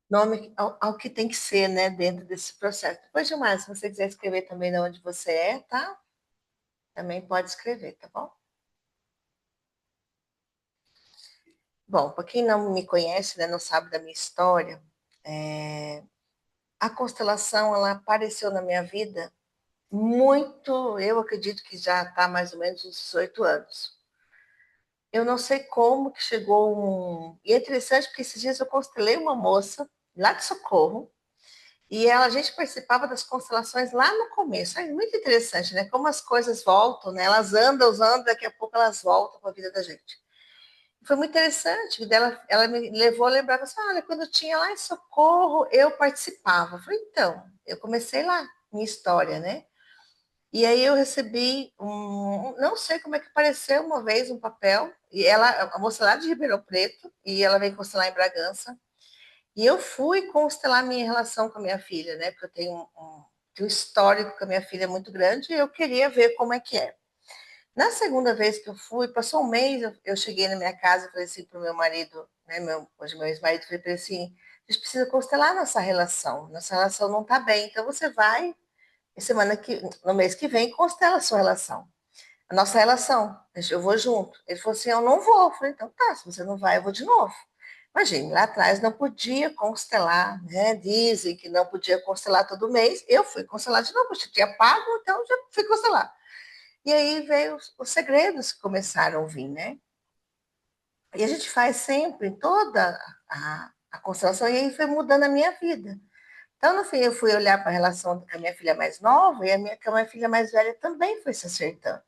nome ao que tem que ser, né, dentro desse processo. Depois, Gilmar, se você quiser escrever também de onde você é, tá? Também pode escrever, tá bom? Bom, para quem não me conhece, né, não sabe da minha história, a constelação, ela apareceu na minha vida muito, eu acredito que já está mais ou menos uns 18 anos. Eu não sei como que chegou um... E é interessante porque esses dias eu constelei uma moça lá de Socorro, e ela, a gente participava das constelações lá no começo. É muito interessante, né? Como as coisas voltam, né? Elas andam, andam, daqui a pouco elas voltam para a vida da gente. Foi muito interessante. Ela me levou a lembrar assim, olha, quando eu tinha lá em Socorro, eu participava. Eu falei, então, eu comecei lá, minha história, né? E aí eu recebi não sei como é que apareceu uma vez um papel, e ela, a moça lá de Ribeirão Preto, e ela veio constelar em Bragança, e eu fui constelar minha relação com a minha filha, né? Porque eu tenho tenho um histórico com a minha filha muito grande, e eu queria ver como é que é. Na segunda vez que eu fui, passou um mês, eu cheguei na minha casa e falei assim para o meu marido, né, hoje meu ex-marido, falei para ele assim, a gente precisa constelar nossa relação não está bem, então você vai, e no mês que vem, constela a sua relação. A nossa relação, eu vou junto. Ele falou assim, eu não vou. Eu falei, então tá, se você não vai, eu vou de novo. Imagine, lá atrás não podia constelar, né? Dizem que não podia constelar todo mês. Eu fui constelar de novo, eu tinha pago, então já fui constelar. E aí veio os segredos que começaram a vir, né? E a gente faz sempre toda a constelação, e aí foi mudando a minha vida. Então, no fim, eu fui olhar para a relação com a minha filha mais nova, e com a minha filha mais velha também foi se acertando.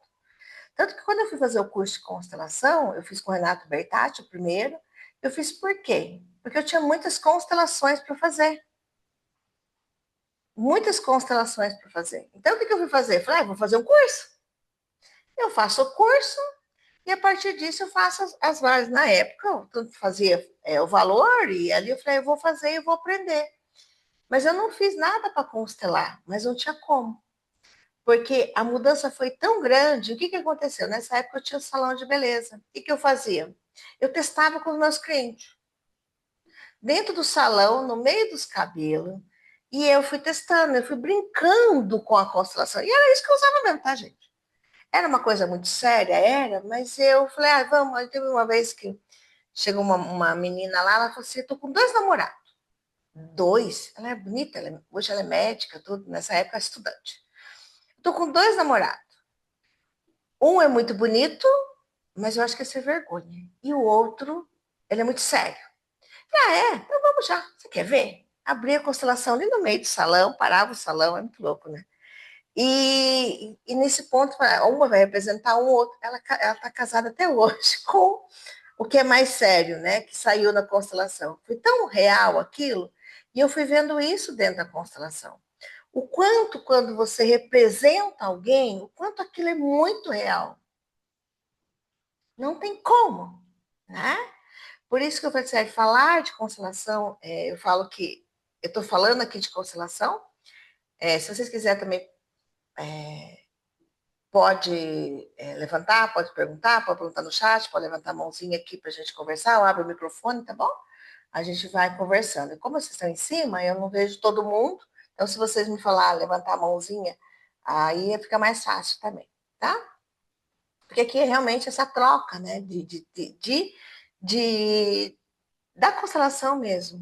Tanto que quando eu fui fazer o curso de constelação, eu fiz com o Renato Bertatti, o primeiro, eu fiz por quê? Porque eu tinha muitas constelações para fazer. Muitas constelações para fazer. Então, o que eu fui fazer? Eu falei, vou fazer um curso. Eu faço o curso, e a partir disso eu faço as várias. Na época, eu tanto fazia o valor, e ali eu falei, eu vou fazer e vou aprender. Mas eu não fiz nada para constelar, mas não tinha como. Porque a mudança foi tão grande. O que aconteceu? Nessa época eu tinha um salão de beleza. O que eu fazia? Eu testava com os meus clientes. Dentro do salão, no meio dos cabelos, e eu fui testando, eu fui brincando com a constelação. E era isso que eu usava mesmo, tá, gente? Era uma coisa muito séria, era, mas eu falei, vamos. Aí teve uma vez que chegou uma menina lá, ela falou assim: eu tô com dois namorados. Dois? Ela é bonita, hoje ela é médica, tudo, nessa época é estudante. Eu tô com dois namorados. Um é muito bonito, mas eu acho que é sem vergonha. E o outro, ele é muito sério. Então vamos já. Você quer ver? Abri a constelação ali no meio do salão, parava o salão, é muito louco, né? E nesse ponto, uma vai representar um outro. Ela tá casada até hoje com o que é mais sério, né? Que saiu na constelação. Foi tão real aquilo, e eu fui vendo isso dentro da constelação. O quanto, quando você representa alguém, o quanto aquilo é muito real. Não tem como, né? Por isso que eu falei assim, falar de constelação, eu falo que eu estou falando aqui de constelação. Se vocês quiserem também, pode pode perguntar no chat, pode levantar a mãozinha aqui para a gente conversar, eu abro o microfone, tá bom? A gente vai conversando. E como vocês estão em cima, eu não vejo todo mundo, então se vocês me falar, levantar a mãozinha, aí fica mais fácil também, tá? Porque aqui é realmente essa troca, né, de da constelação mesmo.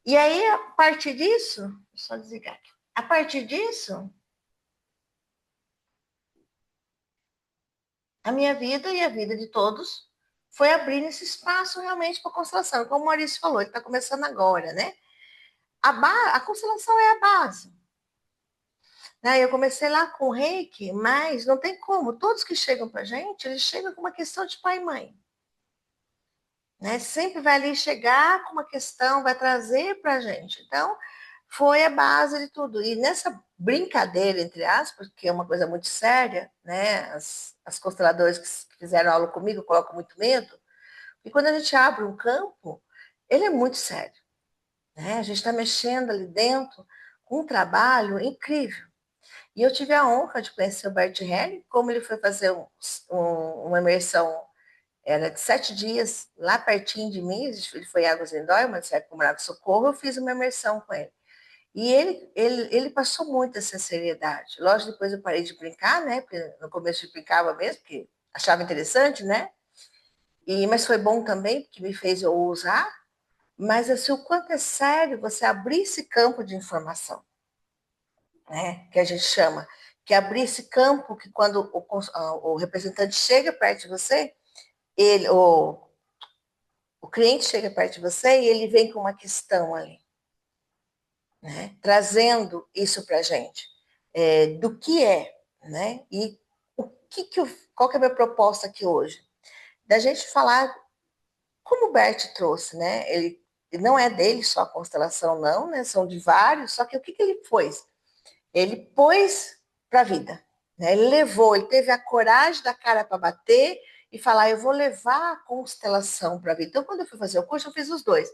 E aí, a partir disso, só desligar aqui. A partir disso, a minha vida e a vida de todos foi abrindo esse espaço realmente para a constelação. Como o Maurício falou, ele está começando agora, né? A constelação é a base. Né? Eu comecei lá com o reiki, mas não tem como. Todos que chegam para a gente, eles chegam com uma questão de pai e mãe. Né? Sempre vai ali chegar com uma questão, vai trazer para a gente. Então, foi a base de tudo. E nessa brincadeira, entre aspas, que é uma coisa muito séria, né? As consteladoras que fizeram aula comigo colocam muito medo. E quando a gente abre um campo, ele é muito sério. Né? A gente está mexendo ali dentro com um trabalho incrível. E eu tive a honra de conhecer o Bert Helling, como ele foi fazer uma imersão Era de 7 dias, lá pertinho de mim, ele foi em Águas de Lindóia, uma cidade que eu morava em Socorro, eu fiz uma imersão com ele. E ele passou muito essa seriedade. Lógico, depois eu parei de brincar, né? Porque no começo eu brincava mesmo, porque achava interessante, né? Mas foi bom também, porque me fez eu usar. Mas assim, o quanto é sério você abrir esse campo de informação, né? Que a gente chama, que é abrir esse campo que quando o representante chega perto de você, ele, o cliente chega perto de você e ele vem com uma questão ali, né? Trazendo isso para a gente, do que é, né? E qual que é a minha proposta aqui hoje? Da gente falar como o Bert trouxe, né? Ele não é dele só a constelação, não, né? São de vários, só que o que ele fez? Ele pôs para a vida, né? Ele levou, ele teve a coragem da cara para bater e falar, eu vou levar a constelação para a vida. Então, quando eu fui fazer o curso, eu fiz os dois.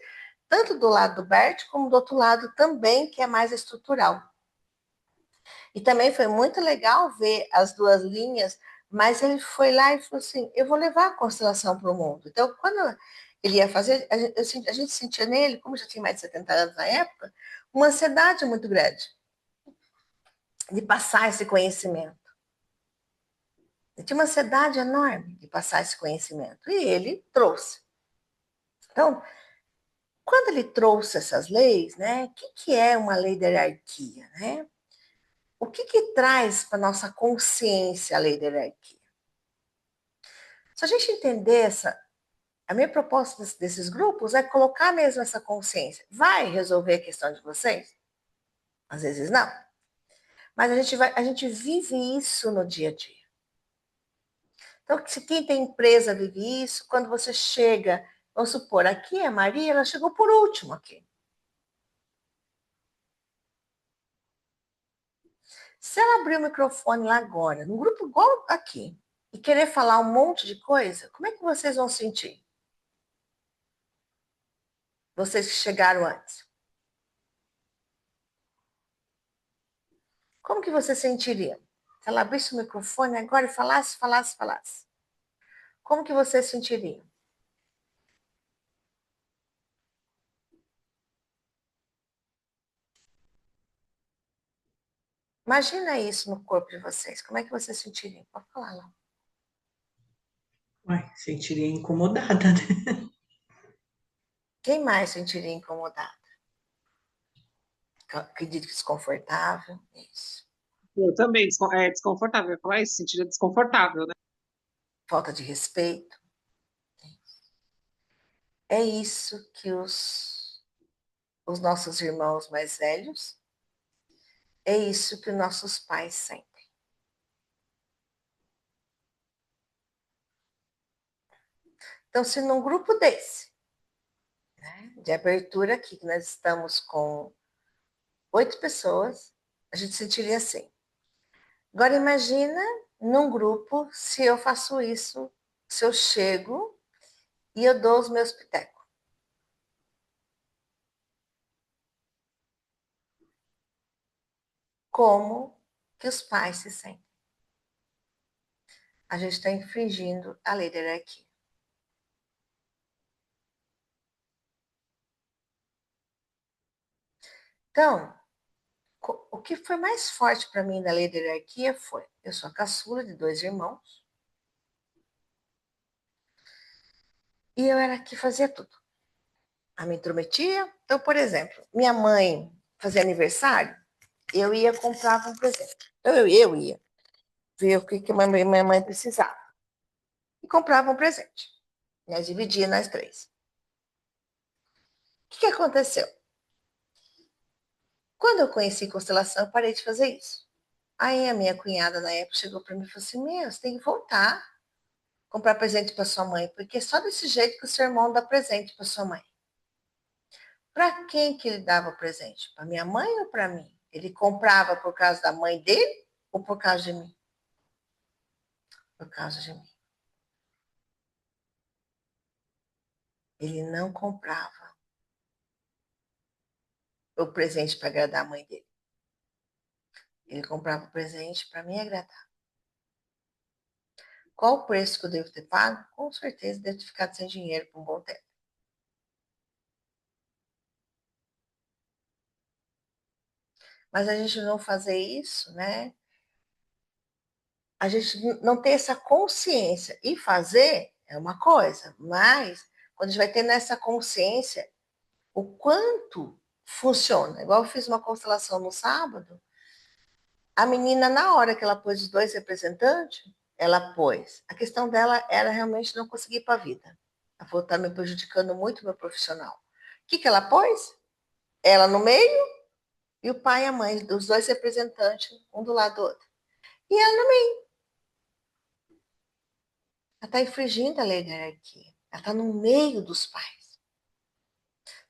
Tanto do lado do Bert, como do outro lado também, que é mais estrutural. E também foi muito legal ver as duas linhas, mas ele foi lá e falou assim: eu vou levar a constelação para o mundo. Então, quando ele ia fazer, a gente sentia nele, como já tinha mais de 70 anos na época, uma ansiedade muito grande de passar esse conhecimento. Ele tinha uma ansiedade enorme de passar esse conhecimento. E ele trouxe. Então, quando ele trouxe essas leis, né, o que é uma lei da hierarquia? Né? O que traz para a nossa consciência a lei da hierarquia? Se a gente entender a minha proposta desses grupos é colocar mesmo essa consciência. Vai resolver a questão de vocês? Às vezes não. Mas a gente vive isso no dia a dia. Então, se quem tem empresa vive isso, quando você chega, vamos supor, aqui a Maria, ela chegou por último aqui. Se ela abrir o microfone lá agora, num grupo igual aqui, e querer falar um monte de coisa, como é que vocês vão sentir? Vocês que chegaram antes. Como que você sentiria? Se ela abrisse o microfone agora e falasse. Como que você sentiria? Imagina isso no corpo de vocês. Como é que você sentiria? Pode falar lá. Uai, sentiria incomodada, né? Quem mais sentiria incomodado? Acredito que desconfortável. Isso. Eu também, é desconfortável. Eu ia falar isso, sentiria desconfortável, né? Falta de respeito. É isso que os nossos irmãos mais velhos, é isso que os nossos pais sentem. Então, se num grupo desse, né, de abertura aqui, que nós estamos com 8 pessoas, a gente sentiria assim. Agora imagina num grupo se eu faço isso, se eu chego e eu dou os meus pitecos. Como que os pais se sentem? A gente está infringindo a lei da hierarquia. Então, o que foi mais forte para mim da lei da hierarquia foi: eu sou a caçula de 2 irmãos e eu era que fazia tudo. A me intrometia. Então, por exemplo, minha mãe fazia aniversário, eu ia comprar um presente. Então, eu ia ver o que minha mãe precisava e comprava um presente. Nós dividia nós três. O que aconteceu? Quando eu conheci constelação, eu parei de fazer isso. Aí a minha cunhada na época chegou para mim e falou assim: Meu, você tem que voltar comprar presente para sua mãe, porque é só desse jeito que o seu irmão dá presente para sua mãe. Para quem que ele dava presente? Para minha mãe ou para mim? Ele comprava por causa da mãe dele ou por causa de mim? Por causa de mim. Ele não comprava o presente para agradar a mãe dele. Ele comprava o presente para me agradar. Qual o preço que eu devo ter pago? Com certeza devo ter ficado sem dinheiro por um bom tempo. Mas a gente não fazer isso, né? A gente não ter essa consciência. E fazer é uma coisa, mas quando a gente vai ter nessa consciência o quanto funciona. Igual eu fiz uma constelação no sábado, a menina, na hora que ela pôs os dois representantes, ela pôs. A questão dela era realmente não conseguir ir para a vida. Ela falou, está me prejudicando muito meu profissional. O que, que ela pôs? Ela no meio e o pai e a mãe, dos dois representantes, um do lado do outro. E ela no meio. Ela está infringindo a lei da hierarquia. Ela está no meio dos pais.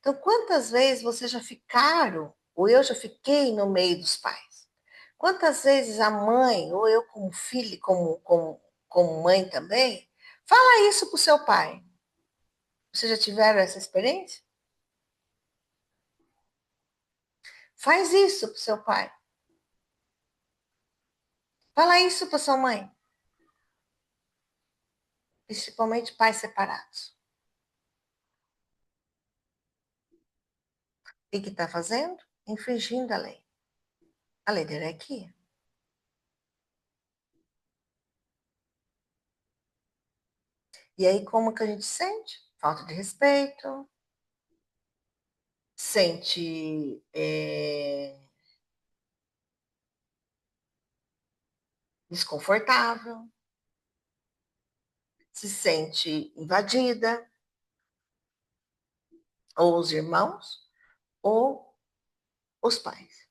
Então, quantas vezes vocês já ficaram, ou eu já fiquei no meio dos pais? Quantas vezes a mãe, ou eu como filho, como mãe também, fala isso para o seu pai? Vocês já tiveram essa experiência? Faz isso para o seu pai. Fala isso para sua mãe. Principalmente pais separados. O que está fazendo? Infringindo a lei. A lei da hierarquia. E aí, como que a gente sente? Falta de respeito, sente desconfortável, se sente invadida, ou os irmãos, ou os pais.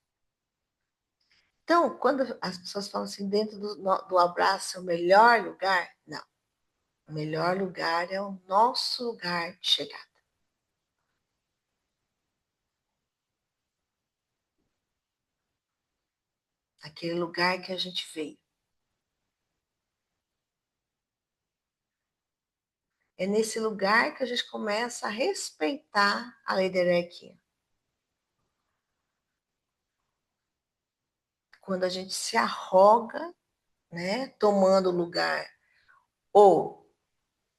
Então, quando as pessoas falam assim, dentro do abraço é o melhor lugar, não. O melhor lugar é o nosso lugar de chegada. Aquele lugar que a gente veio. É nesse lugar que a gente começa a respeitar a lei da hierarquia. Quando a gente se arroga, né, tomando lugar, ou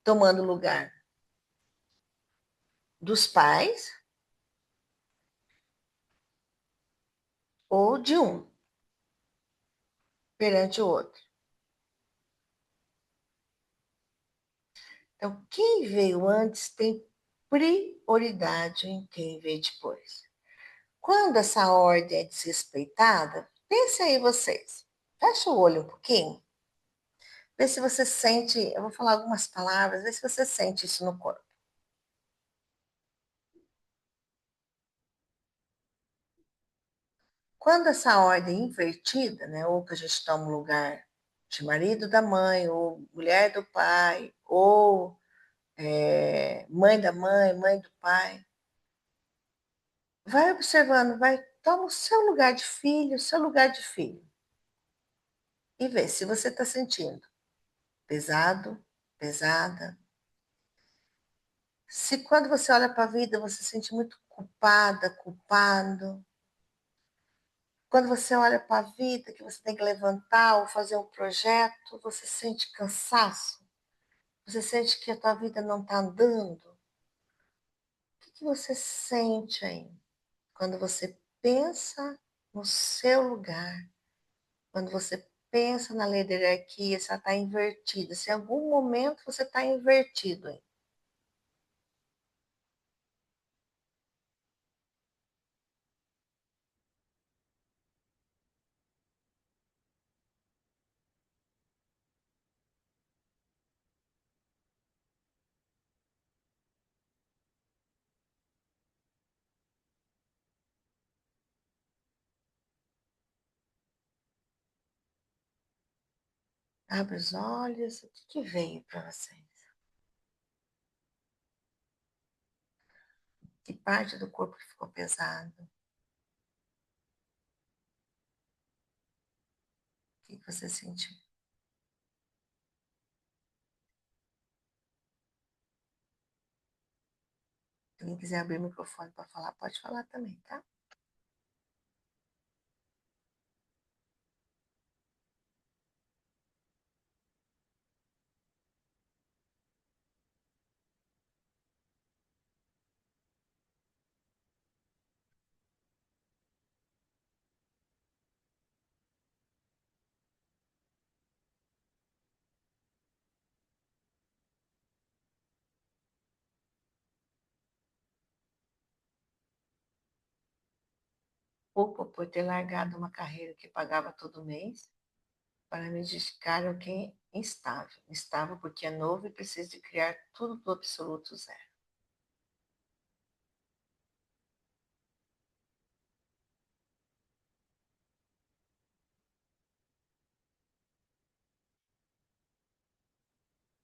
tomando lugar dos pais, ou de um perante o outro. Então, quem veio antes tem prioridade em quem veio depois. Quando essa ordem é desrespeitada, pense aí vocês. Fecha o olho um pouquinho. Vê se você sente, eu vou falar algumas palavras, vê se você sente isso no corpo. Quando essa ordem é invertida, né, ou que a gente toma o lugar de marido da mãe, ou mulher do pai, ou mãe da mãe, mãe do pai, vai observando, vai, toma o seu lugar de filho, o seu lugar de filho. E vê se você está sentindo pesado, pesada. Se quando você olha para a vida, você se sente muito culpada, culpado. Quando você olha para a vida, que você tem que levantar ou fazer um projeto, você sente cansaço. Você sente que a tua vida não está andando. O que você sente aí? Quando você pensa no seu lugar, quando você pensa na lei da hierarquia, se ela está invertida, se em algum momento você está invertido aí. Abre os olhos, o que veio para vocês? Que parte do corpo ficou pesado? O que você sentiu? Se alguém quiser abrir o microfone para falar, pode falar também, tá? culpa por ter largado uma carreira que pagava todo mês para me dedicar ao que é instável. Instável porque é novo e preciso de criar tudo do absoluto zero.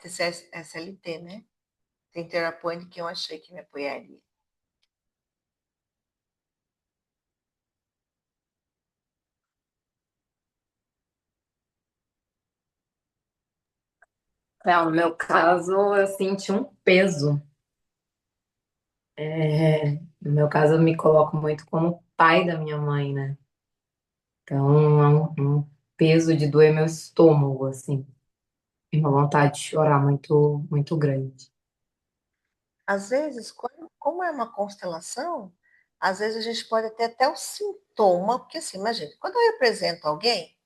Esse é SLT, né? Sem ter apoio de quem eu achei que me apoiaria. No meu caso, eu senti um peso. No meu caso, eu me coloco muito como pai da minha mãe, né? Então, é um peso de doer meu estômago, assim. E uma vontade de chorar muito, muito grande. Às vezes, como é uma constelação, às vezes a gente pode ter até o sintoma, porque assim, imagina, quando eu represento alguém,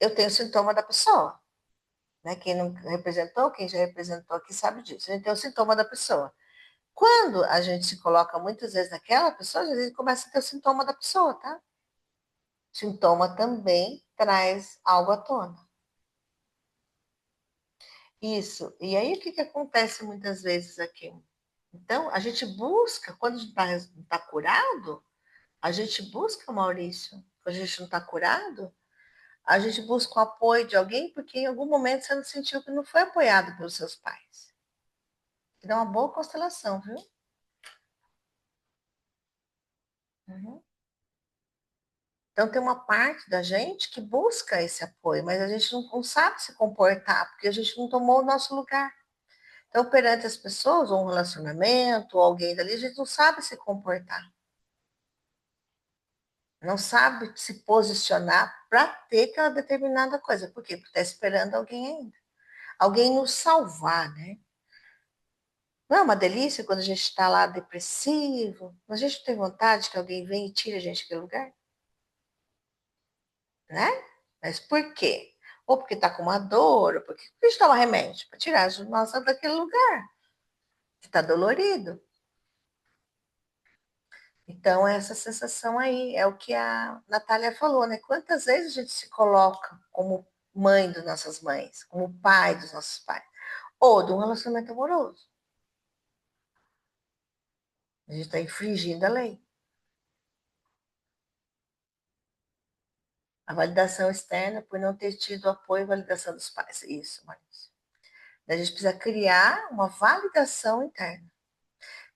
eu tenho o sintoma da pessoa, né? Quem não representou, quem já representou aqui sabe disso. A gente tem o sintoma da pessoa. Quando a gente se coloca muitas vezes naquela pessoa, às vezes a gente começa a ter o sintoma da pessoa, tá? Sintoma também traz algo à tona. Isso. E aí, o que acontece muitas vezes aqui? Então, a gente busca, quando a gente está curado, a gente busca, Maurício, quando a gente não está curado, a gente busca o apoio de alguém, porque em algum momento você não sentiu que não foi apoiado pelos seus pais. Que dá uma boa constelação, viu? Uhum. Então, tem uma parte da gente que busca esse apoio, mas a gente não sabe se comportar, porque a gente não tomou o nosso lugar. Então, perante as pessoas, ou um relacionamento, ou alguém dali, a gente não sabe se comportar. Não sabe se posicionar para ter aquela determinada coisa. Por quê? Porque está esperando alguém ainda. Alguém nos salvar, né? Não é uma delícia quando a gente está lá depressivo? A gente não tem vontade que alguém venha e tire a gente daquele lugar? Né? Mas por quê? Ou porque está com uma dor, ou porque a gente toma remédio para tirar nós daquele lugar que está dolorido. Então, essa sensação aí é o que a Natália falou, né? Quantas vezes a gente se coloca como mãe das nossas mães, como pai dos nossos pais, ou de um relacionamento amoroso. A gente está infringindo a lei. A validação externa por não ter tido apoio e validação dos pais. Isso, Maurício. A gente precisa criar uma validação interna.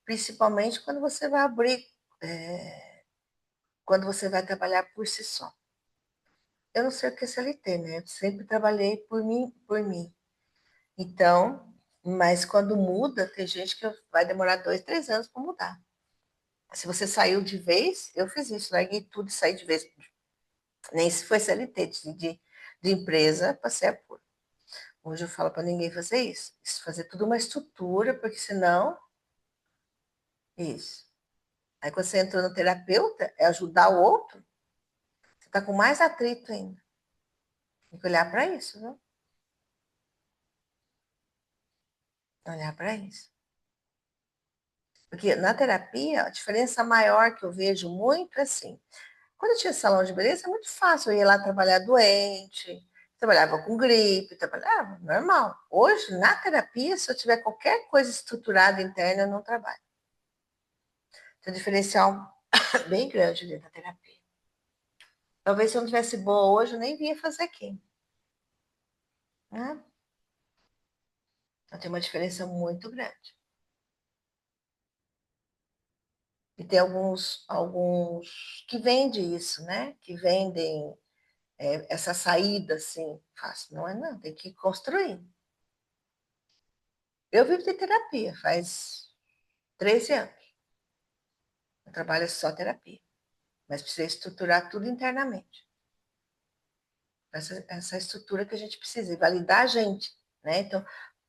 Principalmente quando você vai abrir, quando você vai trabalhar por si só. Eu não sei o que é CLT, né? Eu sempre trabalhei por mim, por mim. Então, mas quando muda, tem gente que vai demorar 2, 3 anos para mudar. Se você saiu de vez, eu fiz isso, larguei tudo e saí de vez. Nem se foi CLT, de empresa, passei a pôr. Hoje eu falo para ninguém fazer isso. Isso fazer tudo uma estrutura, porque senão. Isso. Aí quando você entrou no terapeuta, é ajudar o outro, você está com mais atrito ainda. Tem que olhar para isso, viu? Olhar para isso. Porque na terapia, a diferença maior que eu vejo muito é assim. Quando eu tinha salão de beleza, é muito fácil. Eu ia lá trabalhar doente, trabalhava com gripe, trabalhava normal. Hoje, na terapia, se eu tiver qualquer coisa estruturada interna, eu não trabalho. Tem um diferencial bem grande dentro da terapia. Talvez se eu não tivesse boa hoje, eu nem vinha fazer aqui. Né? Então, tem uma diferença muito grande. E tem alguns que vendem isso, né? Que vendem essa saída assim, fácil. Não é não, tem que construir. Eu vivo de terapia, faz 13 anos. Eu trabalho só terapia, mas precisa estruturar tudo internamente. Essa estrutura que a gente precisa, e validar a gente, né? Então,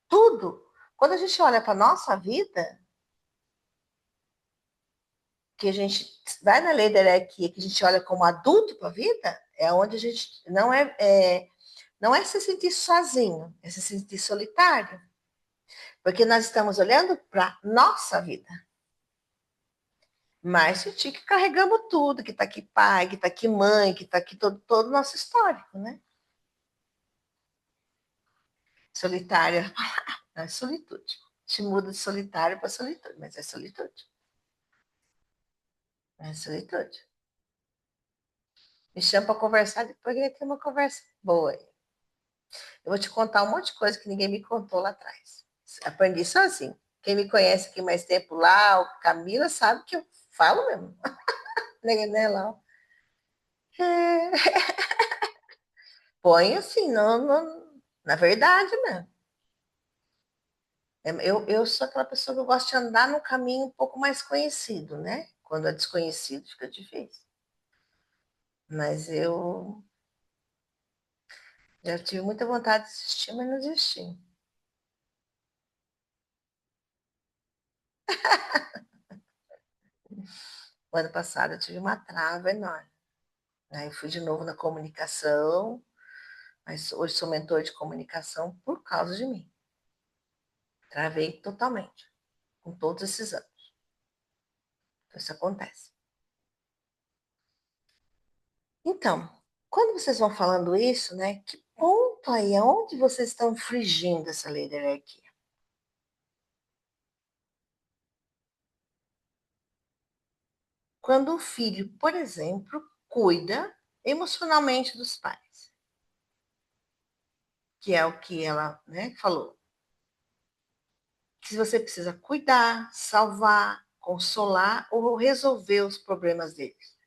tudo, quando a gente olha para a nossa vida, que a gente vai na lei da hierarquia, que a gente olha como adulto para a vida, é onde a gente não é se sentir sozinho, é se sentir solitário. Porque nós estamos olhando para nossa vida. Mas senti que carregamos tudo, que está aqui pai, que está aqui mãe, que está aqui todo o nosso histórico, né? Solitária, não é solitude. A gente muda de solitário para solitude, mas é solitude. É solitude. Me chama para conversar, depois a gente tem uma conversa boa. Eu vou te contar um monte de coisa que ninguém me contou lá atrás. Aprendi sozinho. Quem me conhece aqui mais tempo lá, o Camila, sabe que eu falo mesmo. Né, lá? É. Põe assim, na verdade mesmo. Eu sou aquela pessoa que eu gosto de andar num caminho um pouco mais conhecido, né? Quando é desconhecido, fica difícil. Mas eu já tive muita vontade de desistir, mas não desisti. O ano passado eu tive uma trava enorme. Né? Eu fui de novo na comunicação, mas hoje sou mentor de comunicação por causa de mim. Travei totalmente, com todos esses anos. Então, isso acontece. Então, quando vocês vão falando isso, né, que ponto aí, aonde vocês estão infringindo essa lei da hierarquia? Quando o filho, por exemplo, cuida emocionalmente dos pais, que é o que ela, né, falou, que você precisa cuidar, salvar, consolar ou resolver os problemas deles.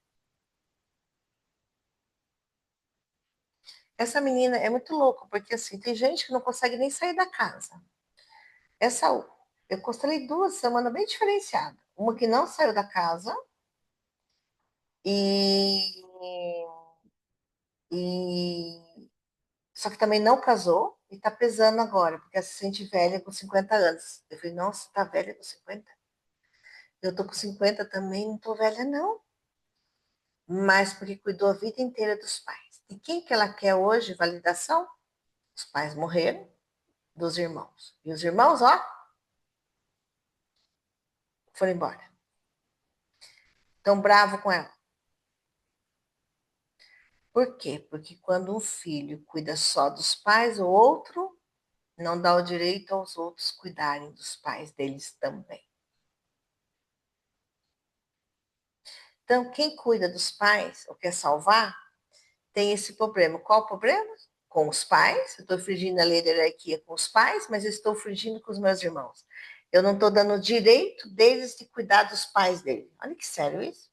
Essa menina é muito louca, porque assim, tem gente que não consegue nem sair da casa. Essa, eu constelei duas semanas bem diferenciadas. Uma que não saiu da casa e, e só que também não casou e tá pesando agora, porque ela se sente velha com 50 anos. Eu falei, nossa, tá velha com 50? Eu tô com 50 também, não tô velha, não. Mas porque cuidou a vida inteira dos pais. E quem que ela quer hoje, validação? Os pais morreram, dos irmãos. E os irmãos, ó, foram embora. Tão bravo com ela. Por quê? Porque quando um filho cuida só dos pais, o outro não dá o direito aos outros cuidarem dos pais deles também. Então, quem cuida dos pais, ou quer salvar, tem esse problema. Qual o problema? Com os pais. Eu estou infringindo a lei da hierarquia com os pais, mas eu estou infringindo com os meus irmãos. Eu não estou dando o direito deles de cuidar dos pais dele. Olha que sério isso.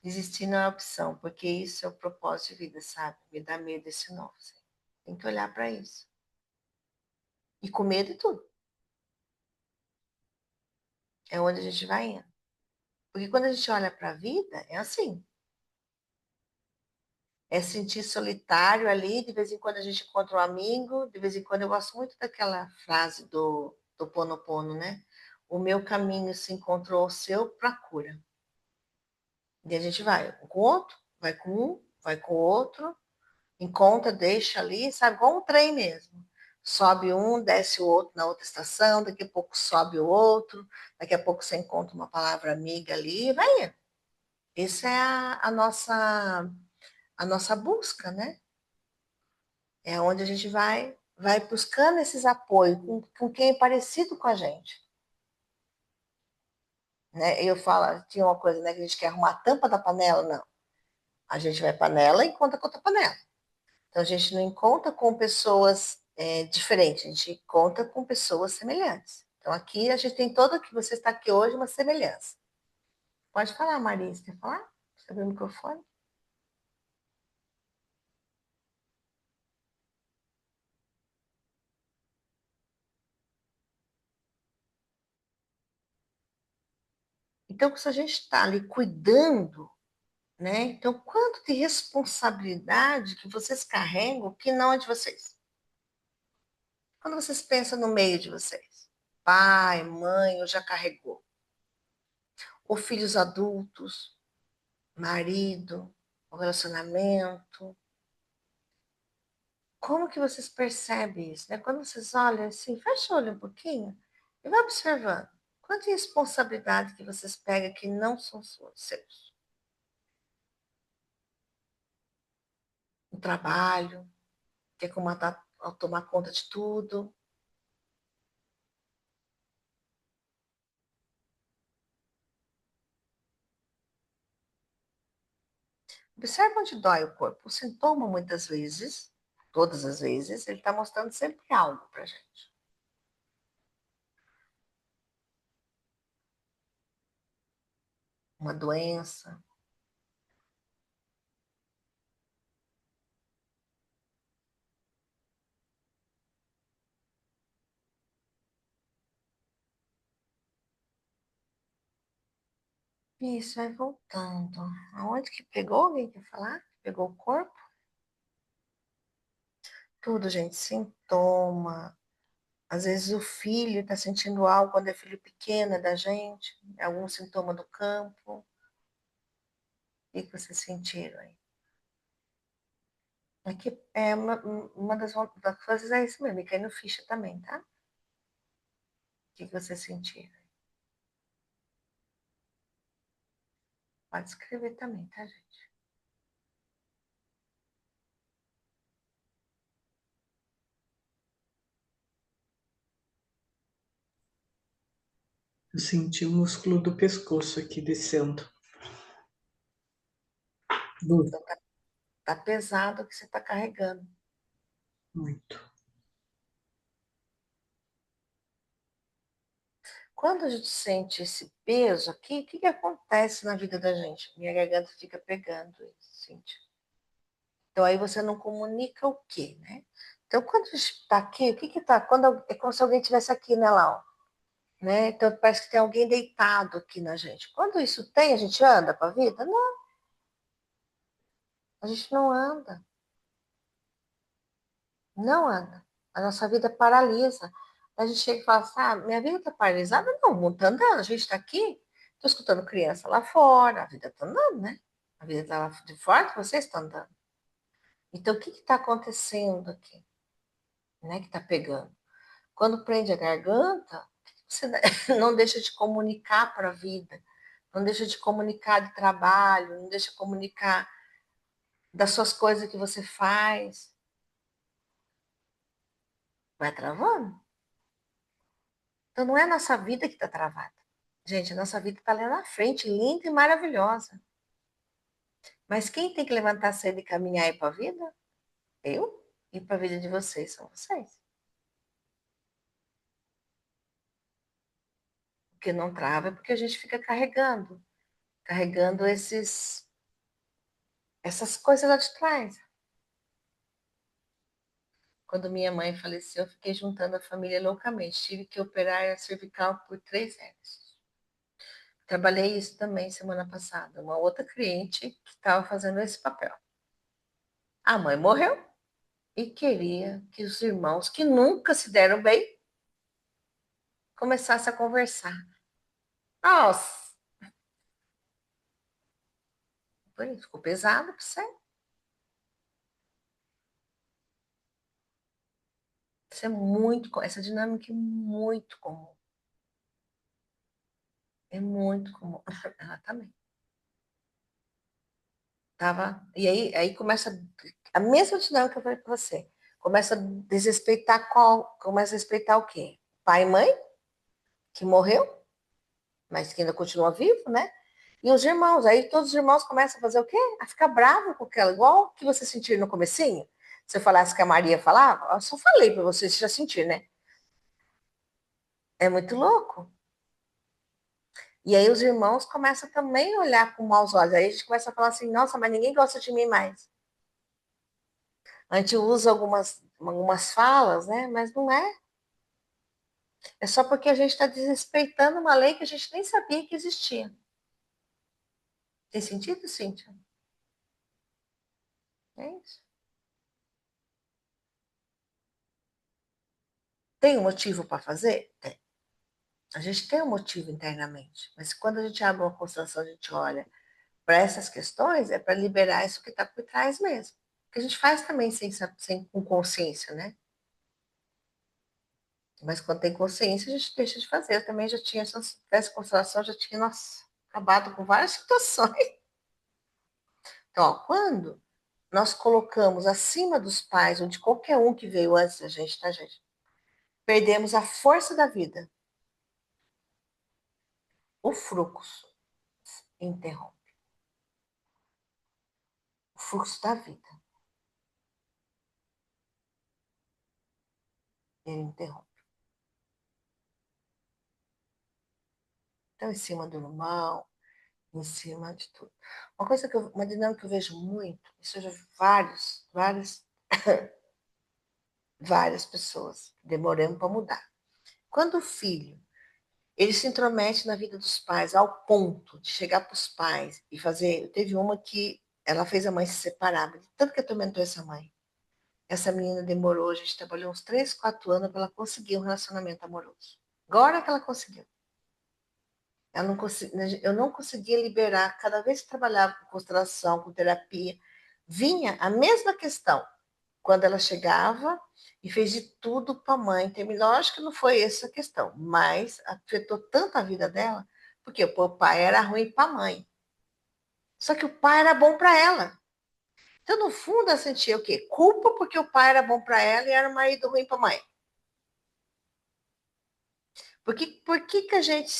Desistir não é opção, porque isso é o propósito de vida, sabe? Me dá medo esse novo. Assim. Tem que olhar para isso. E com medo e tudo. É onde a gente vai indo. Porque quando a gente olha para a vida, é assim. É sentir solitário ali, de vez em quando a gente encontra um amigo, de vez em quando eu gosto muito daquela frase do Ponopono, né? O meu caminho se encontrou o seu para cura. E a gente vai com o outro, vai com um, vai com o outro, encontra, deixa ali, sabe, igual um trem mesmo. Sobe um, desce o outro na outra estação, daqui a pouco sobe o outro, daqui a pouco você encontra uma palavra amiga ali, vai indo. Essa é a nossa busca, né? É onde a gente vai buscando esses apoios com quem é parecido com a gente. Né? Eu falo, tinha uma coisa, né, que a gente quer arrumar a tampa da panela, não. A gente vai panela e encontra com outra panela. Então a gente não encontra com pessoas diferentes, a gente conta com pessoas semelhantes. Então aqui a gente tem todo que você está aqui hoje uma semelhança. Pode falar, Maria, você quer falar? Você abriu o microfone? Então, se a gente está ali cuidando, né? Então, quanto de responsabilidade que vocês carregam que não é de vocês? Quando vocês pensam no meio de vocês, pai, mãe, ou já carregou, ou filhos adultos, marido, o relacionamento, Como que vocês percebem isso, né? Quando vocês olham assim, fecha o olho um pouquinho e vai observando. Quanta responsabilidade que vocês pegam que não são seus. O trabalho, ter como tomar conta de tudo. Observe onde dói o corpo. O sintoma, muitas vezes, todas as vezes, ele está mostrando sempre algo para gente. Uma doença. Isso, vai voltando. Aonde que pegou? Alguém quer falar? Pegou o corpo? Tudo, gente, sintoma. Às vezes o filho está sentindo algo quando é filho pequeno é da gente, algum sintoma do campo. O que vocês sentiram aí? Aqui é uma das coisas é isso mesmo, e cai no ficha também, tá? O que vocês sentiram? Pode escrever também, tá, gente? Eu senti o músculo do pescoço aqui descendo. Duro, Então tá pesado o que você está carregando. muito. Quando a gente sente esse peso aqui, o que que acontece na vida da gente? Minha garganta fica pegando isso, Cíntia. Então aí você não comunica o quê, né? Então quando a gente está aqui, o que que tá? É como se alguém estivesse aqui, né, Lau? Né? Então parece que tem alguém deitado aqui na gente. Quando isso tem, a gente anda com a vida? Não, a gente não anda. Não anda. A nossa vida paralisa. A gente chega e fala assim, ah, minha vida está paralisada? Não, o mundo está andando, a gente está aqui, estou escutando criança lá fora, a vida está andando, né? A vida está lá de fora, vocês estão andando. Então, o que está acontecendo aqui? Né, que está pegando? Quando prende a garganta, você não deixa de comunicar para a vida, não deixa de comunicar de trabalho, não deixa de comunicar das suas coisas que você faz. Vai travando. Então, não é a nossa vida que está travada. Gente, a nossa vida está ali na frente, linda e maravilhosa. Mas quem tem que levantar cedo e caminhar aí para a vida? Eu. E para a vida de vocês, são vocês. O que não trava é porque a gente fica carregando essas coisas lá de trás. Quando minha mãe faleceu, eu fiquei juntando a família loucamente. Tive que operar a cervical por 3 vezes. Trabalhei isso também semana passada. Uma outra cliente que estava fazendo esse papel. A mãe morreu e queria que os irmãos, que nunca se deram bem, começassem a conversar. Nossa, ficou pesado para você. Essa dinâmica é muito comum. É muito comum. Ela também. E aí começa a mesma dinâmica que eu falei para você. Começa a desrespeitar começa a respeitar o quê? Pai e mãe, que morreu, mas que ainda continua vivo, né? E os irmãos, aí todos os irmãos começam a fazer o quê? A ficar bravo com aquela, igual que você sentiu no comecinho. Se eu falasse que a Maria falava, eu só falei para você, você já sentiu, né? É muito louco. E aí os irmãos começam também a olhar com maus olhos. Aí a gente começa a falar assim, nossa, mas ninguém gosta de mim mais. A gente usa algumas falas, né? Mas não é. É só porque a gente está desrespeitando uma lei que a gente nem sabia que existia. Tem sentido, Cíntia? É isso. Tem um motivo para fazer? Tem. A gente tem um motivo internamente. Mas quando a gente abre uma constelação, a gente olha para essas questões, é para liberar isso que está por trás mesmo. que a gente faz também com consciência, né? Mas quando tem consciência, a gente deixa de fazer. Eu também já tinha, se eu tivesse constelação, já tinha, nossa, acabado com várias situações. Então, ó, quando nós colocamos acima dos pais, ou de qualquer um que veio antes da gente, tá, gente? Perdemos a força da vida. O fluxo interrompe. O fluxo da vida, ele interrompe. Então, em cima do irmão, em cima de tudo. Uma dinâmica que eu vejo muito, isso eu já vi várias pessoas, demorando para mudar. Quando o filho, ele se intromete na vida dos pais, ao ponto de chegar para os pais e fazer. Teve uma que ela fez a mãe se separar, tanto que atormentou essa mãe. Essa menina demorou, a gente trabalhou uns 3, 4 anos para ela conseguir um relacionamento amoroso. Agora que ela conseguiu. Eu não conseguia liberar, cada vez que trabalhava com constelação, com terapia, vinha a mesma questão. Quando ela chegava e fez de tudo para a mãe. Lógico que não foi essa a questão, mas afetou tanto a vida dela, porque o pai era ruim para a mãe. Só que o pai era bom para ela. Então, no fundo, ela sentia o quê? Culpa porque o pai era bom para ela e era um marido ruim para a mãe. Por que a gente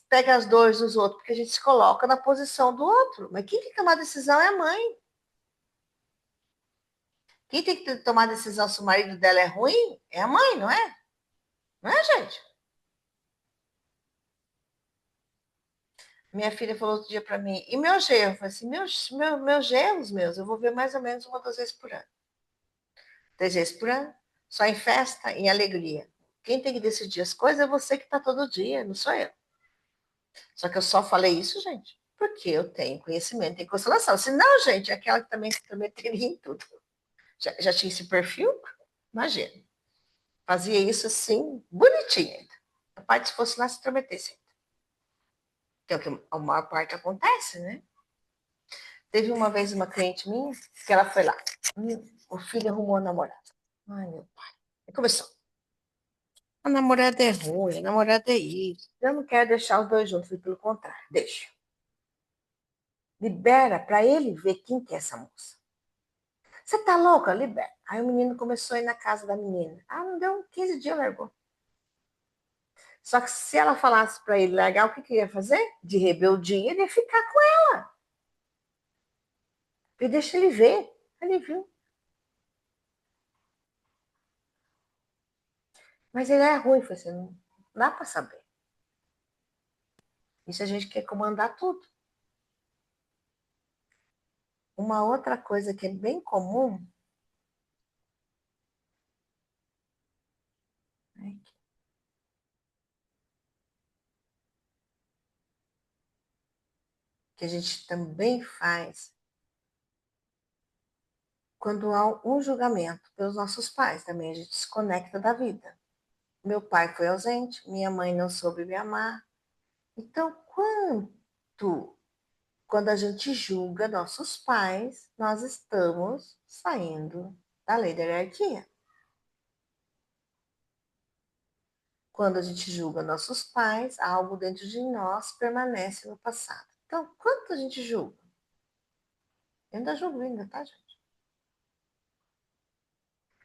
pega as dores dos outros? Porque a gente se coloca na posição do outro. Mas quem tem que tomar a decisão é a mãe. Quem tem que tomar a decisão se o marido dela é ruim é a mãe, não é? Não é, gente? Minha filha falou outro dia para mim, e meu genro? Eu falei assim, meus genros, eu vou ver mais ou menos 1 ou 2 vezes por ano. 3 vezes por ano, só em festa, em alegria. Quem tem que decidir as coisas é você que está todo dia, não sou eu. Só que eu só falei isso, gente, porque eu tenho conhecimento em constelação. Se não, gente, é aquela que também se intrometeria em tudo. Já tinha esse perfil? Imagina. Fazia isso assim, bonitinho ainda. A parte se fosse lá se intrometesse. Que é o que a maior parte acontece, né? Teve uma vez uma cliente minha que ela foi lá. O filho arrumou a namorada. Ai, meu pai. E começou. A namorada é ruim, a namorada é isso. Eu não quero deixar os dois juntos, pelo contrário, deixa. Libera para ele ver quem que é essa moça. Você tá louca? Libera. Aí o menino começou a ir na casa da menina. Ah, não deu 15 dias, largou. Só que se ela falasse para ele largar, o que que ele ia fazer? De rebeldia, ele ia ficar com ela. E deixa ele ver. Ele viu. Mas ele é ruim, foi assim, não dá para saber. Isso a gente quer comandar tudo. Uma outra coisa que é bem comum, né, que a gente também faz quando há um julgamento pelos nossos pais, também a gente desconecta da vida. Meu pai foi ausente, minha mãe não soube me amar. Então, quando a gente julga nossos pais, nós estamos saindo da lei da hierarquia. Quando a gente julga nossos pais, algo dentro de nós permanece no passado. Então, quanto a gente julga? Eu ainda julgo ainda, tá, gente?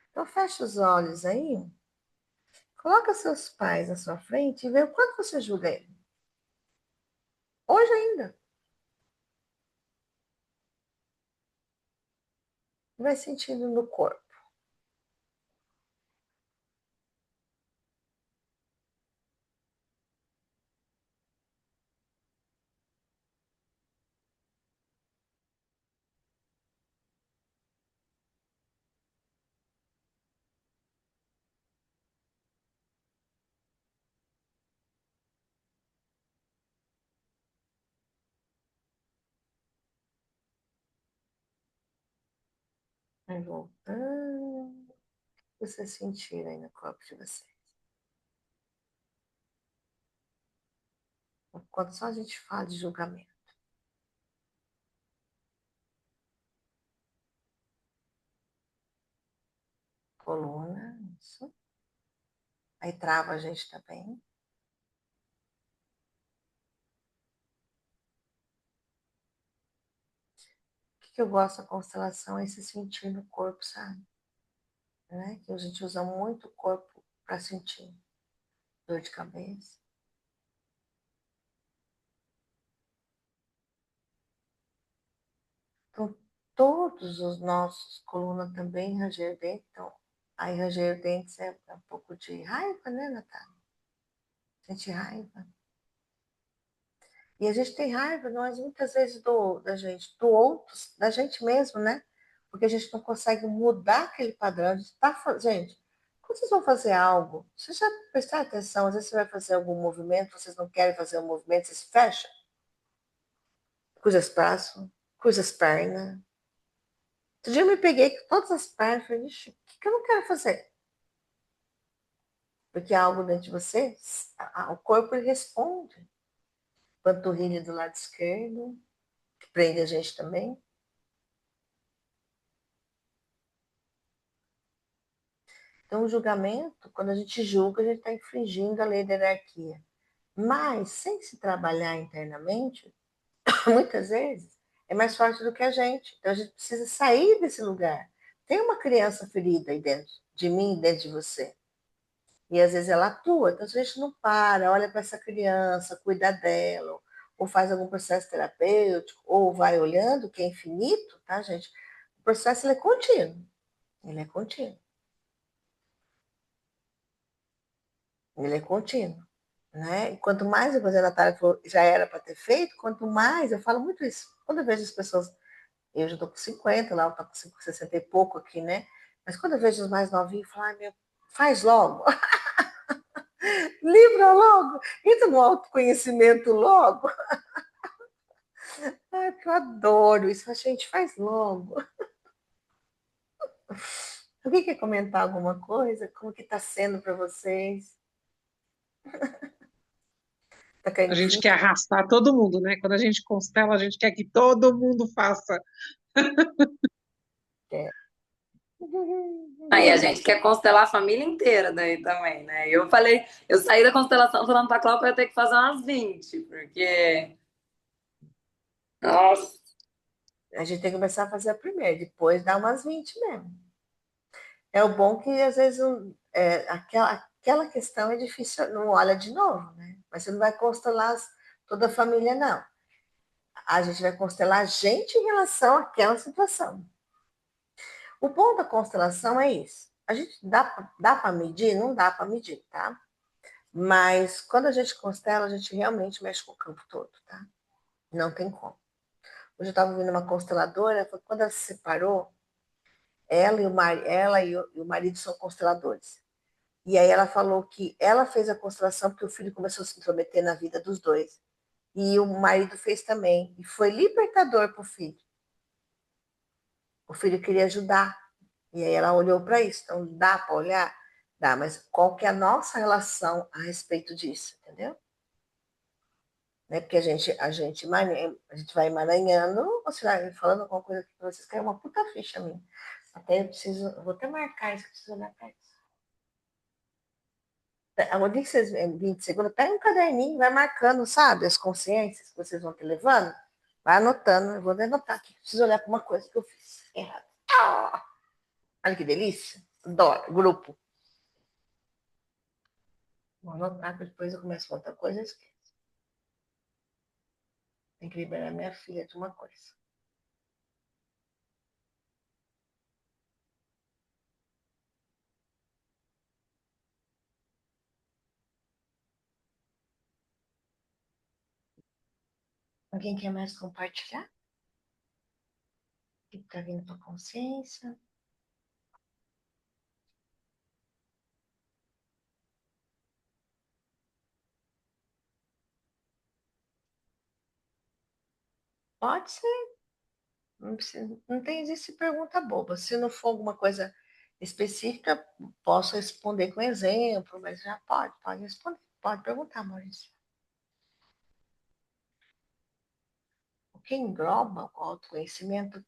Então, fecha os olhos aí, coloca seus pais na sua frente e vê o quanto você julga ele. Hoje ainda. Vai sentindo no corpo. Vai voltando. Você sentir aí no corpo de vocês. Quando só a gente fala de julgamento. coluna, isso. Aí trava a gente também. O que eu gosto da constelação é se sentir no corpo, sabe? Né? Que a gente usa muito o corpo para sentir dor de cabeça. Então, todos os nossos colunas também ranger dentes. Então, aí ranger dentes é um pouco de raiva, né, Natália? Sente raiva. E a gente tem raiva, nós muitas vezes da gente, do outro, da gente mesmo, né? Porque a gente não consegue mudar aquele padrão. Gente, quando vocês vão fazer algo, vocês já prestaram atenção, às vezes você vai fazer algum movimento, vocês não querem fazer um movimento, vocês fecham, cruza os braços, cruza as pernas. Outro dia eu me peguei com todas as pernas e falei, ixi, o que eu não quero fazer? Porque há algo dentro de você, o corpo ele responde. Panturrilha do lado esquerdo, que prende a gente também. Então, o julgamento, quando a gente julga, a gente está infringindo a lei da hierarquia. Mas, sem se trabalhar internamente, muitas vezes, é mais forte do que a gente. Então, a gente precisa sair desse lugar. Tem uma criança ferida aí dentro de mim, dentro de você. E às vezes ela atua. Então, se a gente não para, olha para essa criança, cuida dela, ou faz algum processo terapêutico, ou vai olhando, que é infinito, tá, gente? O processo ele é contínuo. Ele é contínuo. Ele é contínuo. Né? E quanto mais, a Natália falou, já era para ter feito, quanto mais, eu falo muito isso. Quando eu vejo as pessoas, eu já estou com 50, lá eu estou com 60 e pouco aqui, né? Mas quando eu vejo os mais novinhos, eu falo, ai, meu, faz logo, livra logo, entra no autoconhecimento logo. Ai, porque eu adoro isso, a gente faz logo. Alguém quer comentar alguma coisa? Como que está sendo para vocês? Está A caindo gente fim? quer arrastar todo mundo, né? Quando a gente constela, a gente quer que todo mundo faça. É. Aí a gente quer constelar a família inteira daí também, né? Eu falei, eu saí da constelação falando pra Cláudia que eu ia ter que fazer umas 20, porque. Nossa. A gente tem que começar a fazer a primeira, depois dá umas 20 mesmo. É o bom que às vezes aquela questão é difícil, não olha de novo, né? Mas você não vai constelar toda a família, não. A gente vai constelar a gente em relação àquela situação. O bom da constelação é isso. A gente dá para medir? Não dá para medir, tá? Mas quando a gente constela, a gente realmente mexe com o campo todo, tá? Não tem como. Hoje eu estava vendo uma consteladora, quando ela se separou, ela e o marido são consteladores. E aí ela falou que ela fez a constelação porque o filho começou a se intrometer na vida dos dois. E o marido fez também. E foi libertador para o filho. O filho queria ajudar. E aí ela olhou para isso. Então, dá para olhar? Dá, mas qual que é a nossa relação a respeito disso, entendeu? Né? Porque a gente vai emaranhando, você vai falando alguma coisa que vocês querem uma puta ficha minha. Até eu vou até marcar isso, que preciso olhar para isso. O dia que vocês virem de segunda, pega um caderninho, vai marcando, sabe, as consciências que vocês vão ter levando, vai anotando, eu vou anotar aqui, preciso olhar para uma coisa que eu fiz errado. Ah, olha que delícia, adoro, grupo. Vou anotar, que depois eu começo a outra coisa e esqueço. Tem que liberar minha filha de uma coisa. Alguém quer mais compartilhar? O que está vindo para a consciência? Pode ser. Não tem existe pergunta boba. Se não for alguma coisa específica, posso responder com exemplo, mas já pode responder. Pode perguntar, Maurício. O que engloba o autoconhecimento?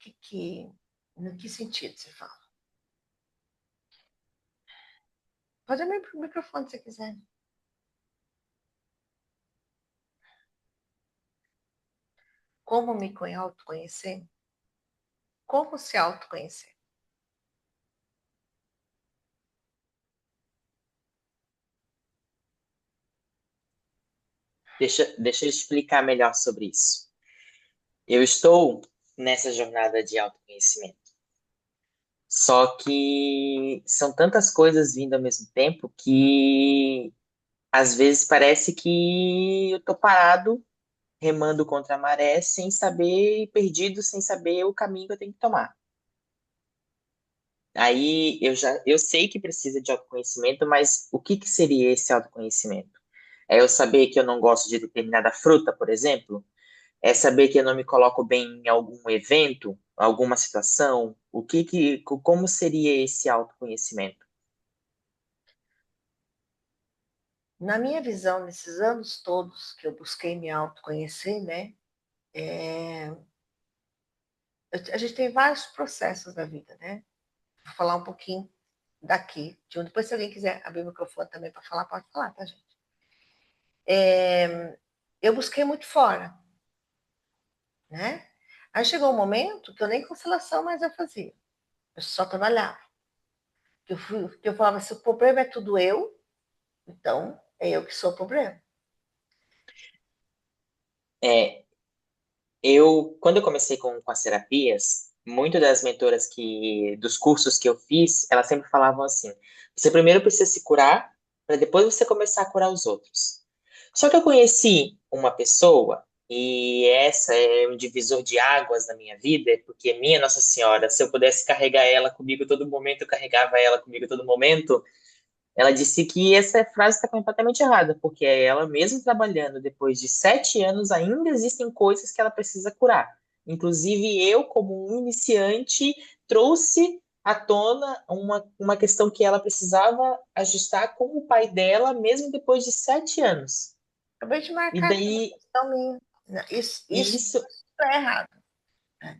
No que sentido você fala? Pode abrir o microfone se você quiser. Como me autoconhecer? Como se autoconhecer? Deixa eu explicar melhor sobre isso. Eu estou nessa jornada de autoconhecimento. Só que são tantas coisas vindo ao mesmo tempo que às vezes parece que eu tô parado, remando contra a maré, sem saber, perdido, sem saber o caminho que eu tenho que tomar. Aí eu sei que precisa de autoconhecimento, mas o que seria esse autoconhecimento? É eu saber que eu não gosto de determinada fruta, por exemplo? É saber que eu não me coloco bem em algum evento, alguma situação? Como seria esse autoconhecimento? Na minha visão, nesses anos todos que eu busquei me autoconhecer, né? A gente tem vários processos na vida, né? Vou falar um pouquinho daqui. Depois, se alguém quiser abrir o microfone também para falar, pode falar, tá, gente? Eu busquei muito fora, né? Aí chegou um momento que eu nem constelação mais eu fazia. Eu só trabalhava. Eu falava, se o problema é tudo eu, então é eu que sou o problema. É, quando eu comecei com as terapias, muito das mentoras dos cursos que eu fiz, elas sempre falavam assim: você primeiro precisa se curar, para depois você começar a curar os outros. Só que eu conheci uma pessoa, e essa é um divisor de águas na minha vida, porque minha Nossa Senhora, se eu pudesse carregar ela comigo todo momento, eu carregava ela comigo todo momento. Ela disse que essa frase está completamente errada, porque ela mesmo trabalhando depois de 7 anos, ainda existem coisas que ela precisa curar. Inclusive, eu, como um iniciante, trouxe à tona uma questão que ela precisava ajustar com o pai dela, mesmo depois de 7 anos. Acabei de E marcar aqui uma daí, questão minha. Isso isso, é errado.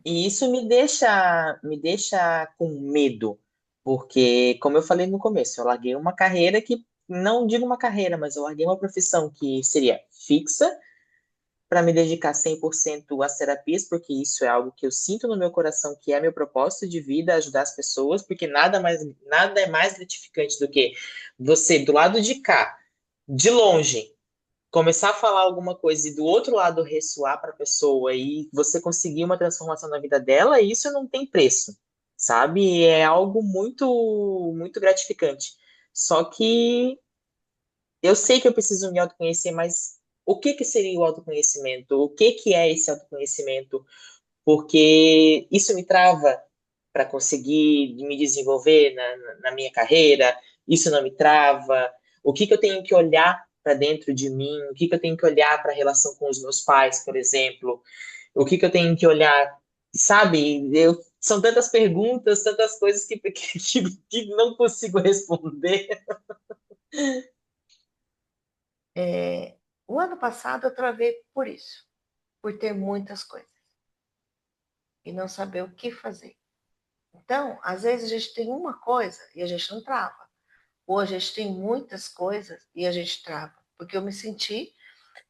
e isso me deixa com medo, porque, como eu falei no começo, eu larguei uma carreira que, não digo uma carreira, mas eu larguei uma profissão que seria fixa, para me dedicar 100% às terapias, porque isso é algo que eu sinto no meu coração, que é meu propósito de vida, ajudar as pessoas, porque nada é mais gratificante do que você, do lado de cá, de longe, começar a falar alguma coisa e do outro lado ressoar para a pessoa e você conseguir uma transformação na vida dela, isso não tem preço, sabe? É algo muito, muito gratificante. Só que eu sei que eu preciso me autoconhecer, mas o que seria o autoconhecimento? O que é esse autoconhecimento? Porque isso me trava para conseguir me desenvolver na minha carreira, isso não me trava. O que eu tenho que olhar para dentro de mim? O que eu tenho que olhar para a relação com os meus pais, por exemplo? O que eu tenho que olhar? Sabe, são tantas perguntas, tantas coisas que não consigo responder. O ano passado eu travei por isso, por ter muitas coisas e não saber o que fazer. Então, às vezes a gente tem uma coisa e a gente não trava. Ou a gente tem muitas coisas e a gente trava. Porque eu me senti.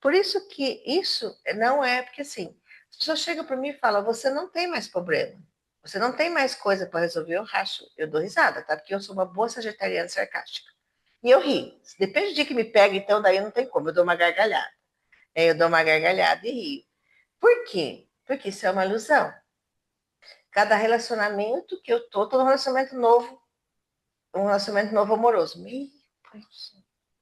Por isso que isso não é porque assim, as pessoas chegam para mim e falam: você não tem mais problema. Você não tem mais coisa para resolver. Eu racho, eu dou risada, tá? Porque eu sou uma boa sagitariana sarcástica. E eu rio. Depende de que me pega, então daí não tem como. Eu dou uma gargalhada. Eu dou uma gargalhada e rio. Por quê? Porque isso é uma ilusão. Cada relacionamento que eu tô num relacionamento novo, um relacionamento novo amoroso.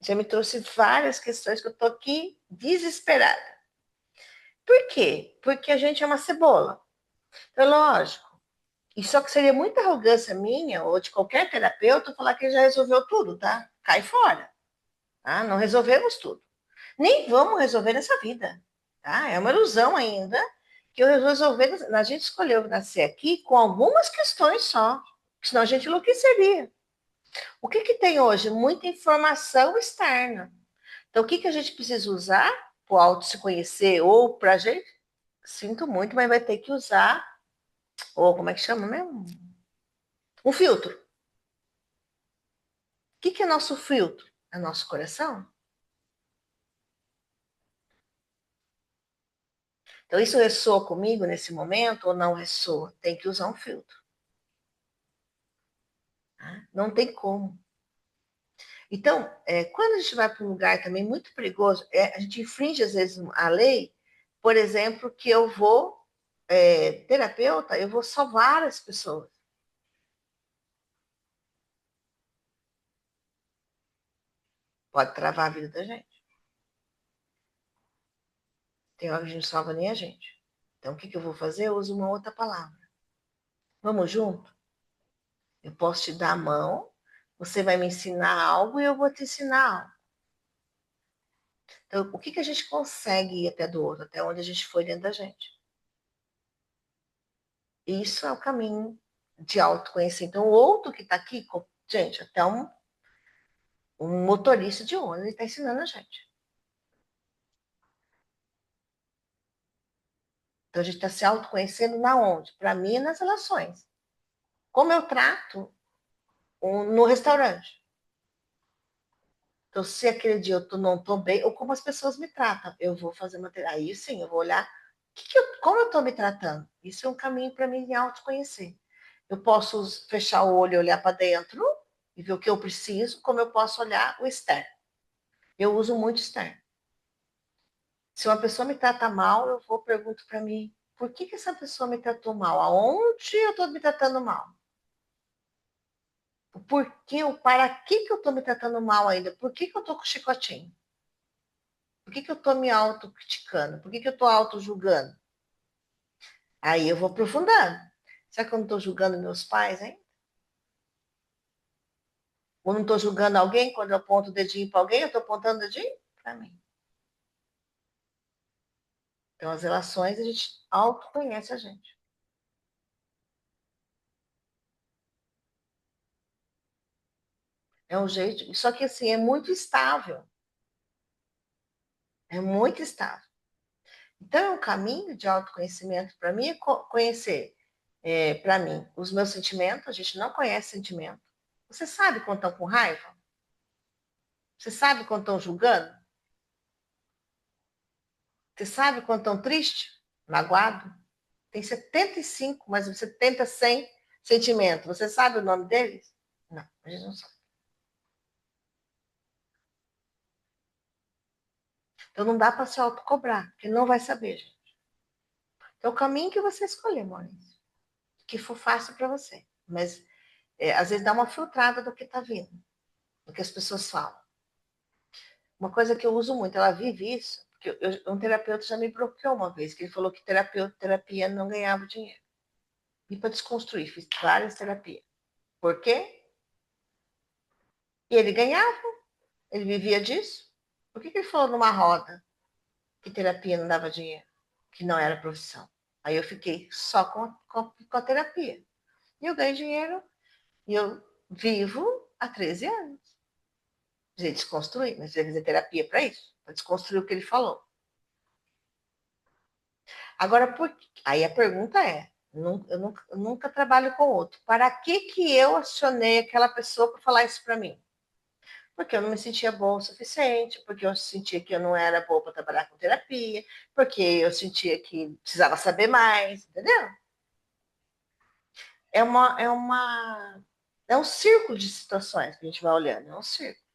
Já me trouxe várias questões que eu tô aqui desesperada. Por quê? Porque a gente é uma cebola. Então, lógico. E só que seria muita arrogância minha ou de qualquer terapeuta falar que ele já resolveu tudo, tá? Cai fora. Tá? Não resolvemos tudo. Nem vamos resolver nessa vida. Tá? É uma ilusão ainda que eu resolver. A gente escolheu nascer aqui com algumas questões só. Senão a gente enlouqueceria. O que tem hoje? Muita informação externa. Então, o que a gente precisa usar para o auto se conhecer ou para a gente? Sinto muito, mas vai ter que usar, ou como é que chama mesmo? Um filtro. que é nosso filtro? É nosso coração? Então, isso ressoa comigo nesse momento ou não ressoa? Tem que usar um filtro. Tá? Não tem como. Então, quando a gente vai para um lugar também muito perigoso, a gente infringe, às vezes, a lei, por exemplo, que eu vou, terapeuta, eu vou salvar as pessoas. Pode travar a vida da gente. Tem hora que a gente não salva nem a gente. Então, o que eu vou fazer? Eu uso uma outra palavra. Vamos junto? Eu posso te dar a mão, você vai me ensinar algo e eu vou te ensinar algo. Então, o que a gente consegue ir até do outro, até onde a gente foi dentro da gente? Isso é o caminho de autoconhecimento. Então, o outro que está aqui, gente, até um motorista de ônibus está ensinando a gente. Então, a gente está se autoconhecendo na onde? Para mim, nas relações. Como eu trato no restaurante. Então, se aquele dia eu não estou bem, ou como as pessoas me tratam, eu vou fazer uma terapia. Aí sim, eu vou olhar como eu estou me tratando. Isso é um caminho para mim me autoconhecer. Eu posso fechar o olho e olhar para dentro e ver o que eu preciso, como eu posso olhar o externo. Eu uso muito externo. Se uma pessoa me trata mal, eu vou pergunto para mim, por que essa pessoa me tratou mal? Aonde eu estou me tratando mal? Para que eu estou me tratando mal ainda? Por que eu estou com chicotinho? Por que eu estou me autocriticando? Por que eu estou auto-julgando? Aí eu vou aprofundando. Será que eu não estou julgando meus pais, hein? Ou não estou julgando alguém quando eu aponto o dedinho para alguém? Eu estou apontando o dedinho para mim. Então, as relações, a gente autoconhece a gente. É um jeito. Só que, assim, é muito estável. É muito estável. Então, o caminho de autoconhecimento, para mim, é conhecer, para mim, os meus sentimentos. A gente não conhece sentimento. Você sabe quando estão com raiva? Você sabe quando estão julgando? Você sabe quando estão tristes? Magoado? Tem 75, mas você tenta 100 sentimentos. Você sabe o nome deles? Não, a gente não sabe. Então não dá para se autocobrar, porque não vai saber, gente. Então o caminho que você escolher, Maurício, que for fácil para você. Mas às vezes dá uma filtrada do que está vindo, do que as pessoas falam. Uma coisa que eu uso muito, ela vive isso, porque um terapeuta já me bloqueou uma vez, que ele falou que terapia não ganhava dinheiro. E para desconstruir, fiz várias terapias. Por quê? E ele ganhava, ele vivia disso. Por que ele falou numa roda que terapia não dava dinheiro? Que não era profissão. Aí eu fiquei só com a terapia. E eu ganho dinheiro e eu vivo há 13 anos. Já desconstruir, mas vai fazer terapia para isso, para desconstruir o que ele falou. Agora, aí a pergunta é: eu nunca trabalho com outro. Para que eu acionei aquela pessoa para falar isso para mim? Porque eu não me sentia boa o suficiente, porque eu sentia que eu não era boa para trabalhar com terapia, porque eu sentia que precisava saber mais, entendeu? É uma, é uma, é um círculo de situações que a gente vai olhando, é um círculo.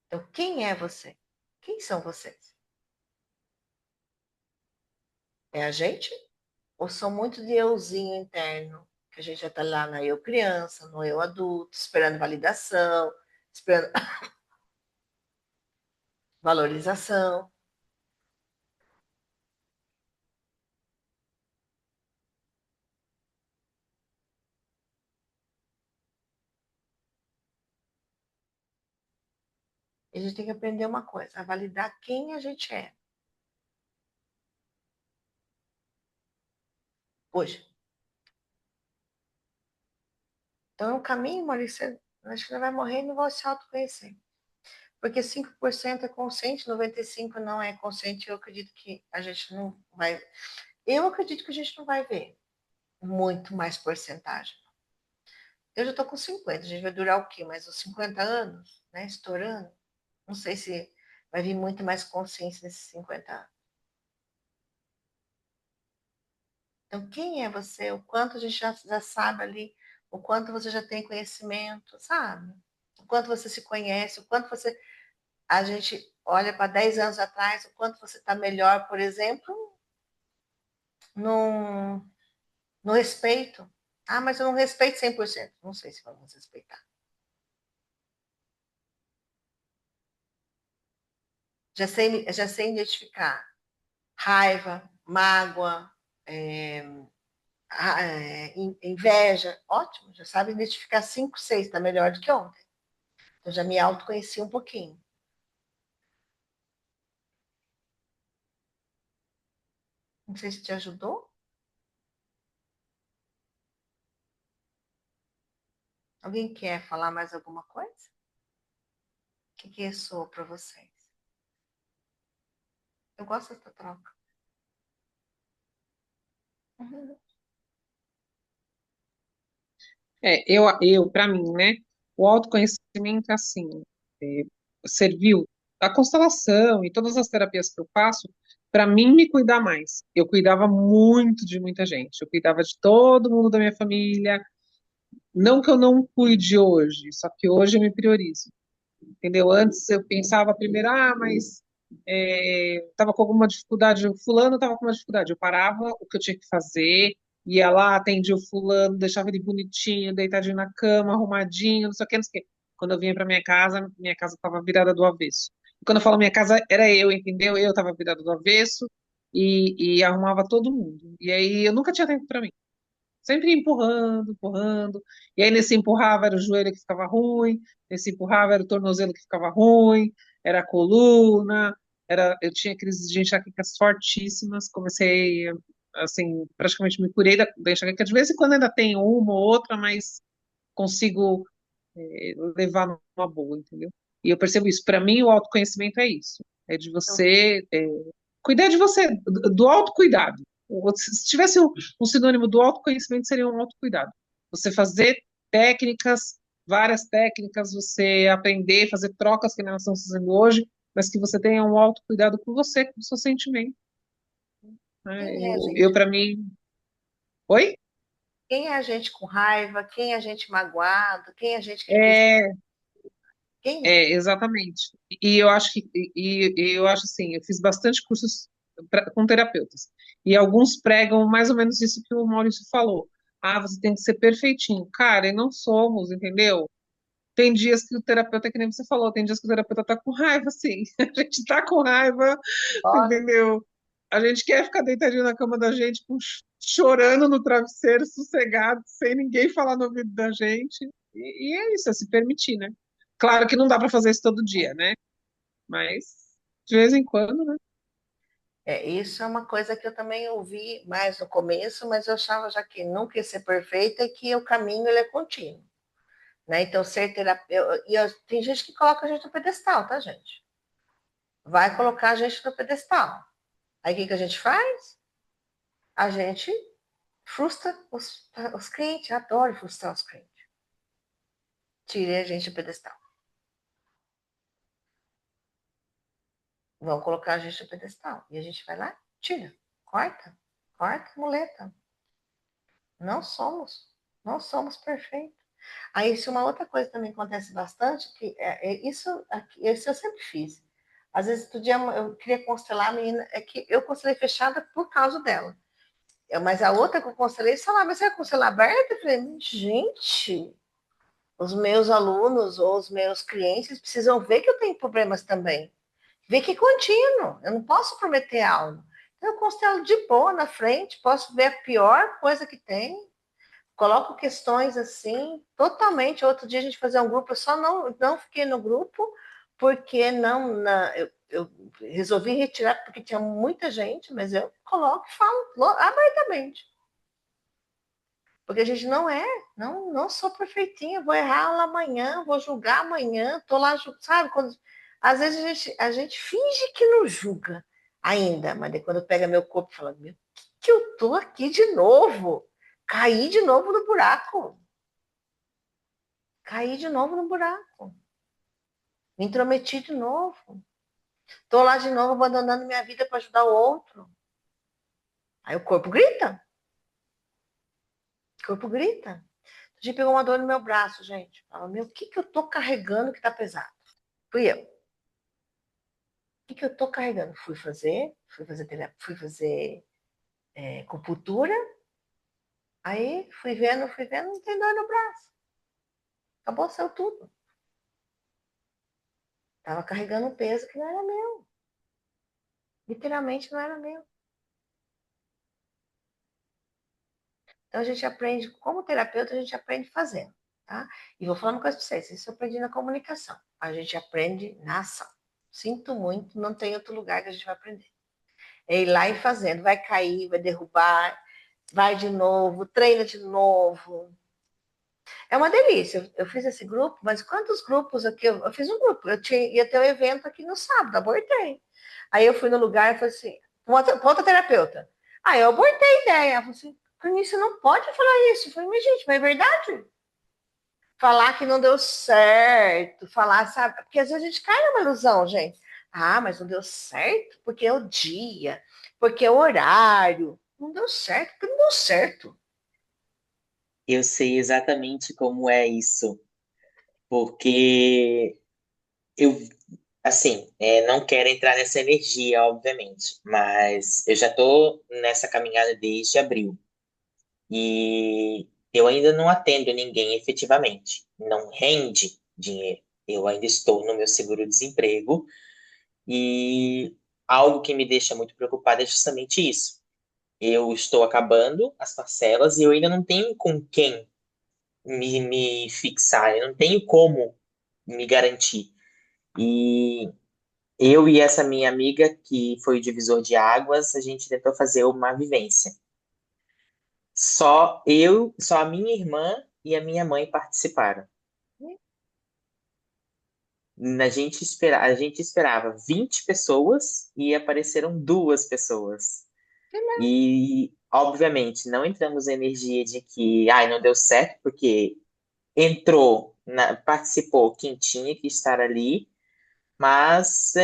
Então, quem é você? Quem são vocês? É a gente? Ou são muito de euzinho interno, que a gente já está lá na eu criança, no eu adulto, esperando validação, esperando valorização. E a gente tem que aprender uma coisa, a validar quem a gente é hoje. Então, é um caminho, Maurício, acho que não vai morrer e não vai se autoconhecer. Porque 5% é consciente, 95% não é consciente, eu acredito que a gente não vai. Eu acredito que a gente não vai ver. muito mais porcentagem. Eu já estou com 50, a gente vai durar o quê? Mais uns 50 anos, né? Estourando. Não sei se vai vir muito mais consciência nesses 50 anos. Então, quem é você? O quanto a gente já sabe ali, o quanto você já tem conhecimento, sabe? O quanto você se conhece, o quanto você. A gente olha para 10 anos atrás, o quanto você está melhor, por exemplo, no, no respeito. Ah, mas eu não respeito 100%. Não sei se vamos respeitar. Já sei identificar raiva, mágoa, inveja. Ótimo, já sabe identificar 5, 6, está melhor do que ontem. Eu já me autoconheci um pouquinho. Não sei se te ajudou. Alguém quer falar mais alguma coisa? O que ressoou para vocês? Eu gosto dessa troca. Uhum. Para mim, né, o autoconhecimento, assim, é, serviu a constelação e todas as terapias que eu faço, para mim me cuidar mais. Eu cuidava muito de muita gente, eu cuidava de todo mundo da minha família, não que eu não cuide hoje, só que hoje eu me priorizo, entendeu? Antes eu pensava primeiro, mas estava com alguma dificuldade, o fulano estava com uma dificuldade, eu parava o que eu tinha que fazer, ia lá, atendia o fulano, deixava ele bonitinho, deitadinho na cama, arrumadinho, não sei o que, não sei o que. Quando eu vinha para minha casa estava virada do avesso. E quando eu falo minha casa, era eu, entendeu? Eu estava virada do avesso e arrumava todo mundo. E aí eu nunca tinha tempo para mim. Sempre empurrando, empurrando. E aí, nesse empurrava, era o joelho que ficava ruim, nesse empurrava, era o tornozelo que ficava ruim, era a coluna, eu tinha crises de enxaquecas fortíssimas. Comecei, assim, praticamente me curei da enxaqueca. De vez em quando ainda tem uma ou outra, mas consigo, levar numa boa, entendeu? E eu percebo isso. Para mim, o autoconhecimento é isso. É de você, cuidar de você, do autocuidado. Se tivesse um sinônimo do autoconhecimento, seria um autocuidado. Você fazer técnicas, várias técnicas, você aprender, fazer trocas que nós estamos fazendo hoje, mas que você tenha um autocuidado com você, com o seu sentimento. Né? Quem é a Eu gente? para mim. Oi? Quem é a gente com raiva? Quem é a gente magoado? Quem é a gente que precisa? É, Quem é? exatamente. E eu acho e eu acho assim, eu fiz bastante cursos com terapeutas. E alguns pregam mais ou menos isso que o Maurício falou. Ah, você tem que ser perfeitinho. Cara, e não somos, entendeu? Tem dias que o terapeuta, que nem você falou, tem dias que o terapeuta tá com raiva, sim. A gente tá com raiva, Olha, entendeu? A gente quer ficar deitadinho na cama da gente, chorando no travesseiro, sossegado, sem ninguém falar no ouvido da gente. E é isso, é se permitir, né? Claro que não dá para fazer isso todo dia, né? Mas de vez em quando, né? isso é uma coisa que eu também ouvi mais no começo, mas eu achava já que nunca ia ser perfeita e que o caminho ele é contínuo, né? Então, ser terapeuta... tem gente que coloca a gente no pedestal, tá, gente? Vai colocar a gente no pedestal. Aí, o que a gente faz? A gente frustra os clientes. Adoro frustrar os clientes. Tirei a gente do pedestal. Vão colocar a gente no pedestal. E a gente vai lá, tira, corta, corta a muleta. Não somos, não somos perfeitos. Aí, isso é uma outra coisa que também acontece bastante, que isso eu sempre fiz. Às vezes, outro dia eu queria constelar a menina, é que eu constelei fechada por causa dela. Mas a outra que eu constelei, sei lá, mas você vai constelar aberta? Eu falei, gente, os meus alunos ou os meus clientes precisam ver que eu tenho problemas também. Ver que é contínuo, eu não posso prometer algo. Então, eu constelo de boa na frente, posso ver a pior coisa que tem, coloco questões assim, totalmente. Outro dia a gente fazia um grupo, eu só não fiquei no grupo, porque eu resolvi retirar, porque tinha muita gente, mas eu coloco e falo abertamente. Porque a gente não sou perfeitinha, vou errar lá amanhã, vou julgar amanhã, tô lá, sabe? Às vezes a gente finge que não julga ainda, mas daí quando pega meu corpo, fala, meu, que eu tô aqui de novo? caí de novo no buraco. Caí de novo no buraco. Me intrometi de novo. Estou lá de novo abandonando minha vida para ajudar o outro. Aí o corpo grita. O corpo grita. A gente pegou uma dor no meu braço, gente. Fala, meu, o que, que eu tô carregando que tá pesado? Fui eu. O que, que eu tô carregando? Fui fazer acupuntura. Aí fui vendo, não tem dor no braço. Acabou, saiu tudo. Tava carregando um peso que não era meu. Literalmente não era meu. Então a gente aprende, como terapeuta, a gente aprende fazendo, tá? E vou falar uma coisa para vocês, isso eu aprendi na comunicação. A gente aprende na ação. Sinto muito, não tem outro lugar que a gente vai aprender. É ir lá e fazendo, vai cair, vai derrubar, vai de novo, treina de novo. É uma delícia. Eu fiz esse grupo, mas quantos grupos aqui? Eu fiz um grupo, ia ter um evento aqui no sábado, abortei. Aí eu fui no lugar e falei assim, pra outra terapeuta. Aí eu abortei a ideia. Ela falou assim, você não pode falar isso. Eu falei, mas gente, mas é verdade. Falar que não deu certo, falar, sabe? Porque às vezes a gente cai numa ilusão, gente. Ah, mas não deu certo porque é o dia, porque é o horário. Não deu certo, porque não deu certo. Eu sei exatamente como é isso, porque eu, assim, não quero entrar nessa energia, obviamente, mas eu já tô nessa caminhada desde abril e eu ainda não atendo ninguém efetivamente, não rende dinheiro. Eu ainda estou no meu seguro-desemprego e algo que me deixa muito preocupada é justamente isso. Eu estou acabando as parcelas e eu ainda não tenho com quem me fixar, eu não tenho como me garantir. E eu e essa minha amiga, que foi o divisor de águas, a gente tentou fazer uma vivência. Só a minha irmã e a minha mãe participaram. A gente esperava 20 pessoas e apareceram 2 pessoas. E, obviamente, não entramos em energia de que, ai, não deu certo, porque participou quem tinha que estar ali, mas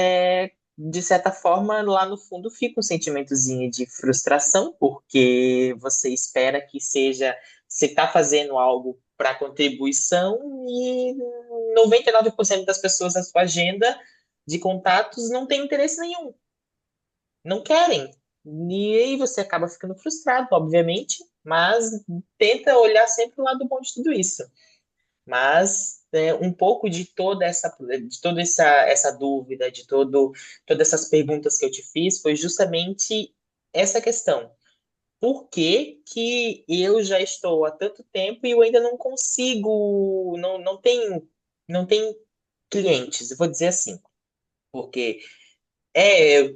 de certa forma lá no fundo fica um sentimentozinho de frustração, porque você espera que seja, você está fazendo algo para contribuição e 99% das pessoas na sua agenda de contatos não tem interesse nenhum, não querem. E aí você acaba ficando frustrado, obviamente, mas tenta olhar sempre o lado bom de tudo isso. Mas um pouco de toda essa dúvida, todas essas perguntas que eu te fiz, foi justamente essa questão. Por que que eu já estou há tanto tempo e eu ainda não consigo, não tenho clientes? Eu vou dizer assim, porque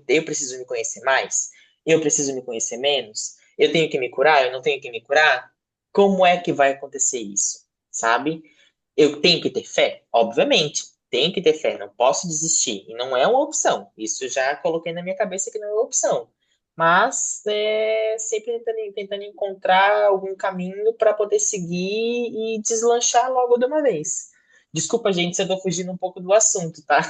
eu preciso me conhecer mais, eu preciso me conhecer menos, eu tenho que me curar, eu não tenho que me curar. Como é que vai acontecer isso? Sabe? Eu tenho que ter fé? Obviamente, tenho que ter fé, não posso desistir. E não é uma opção. Isso já coloquei na minha cabeça que não é uma opção. Mas sempre tentando encontrar algum caminho para poder seguir e deslanchar logo de uma vez. Desculpa, gente, se eu tô fugindo um pouco do assunto, tá?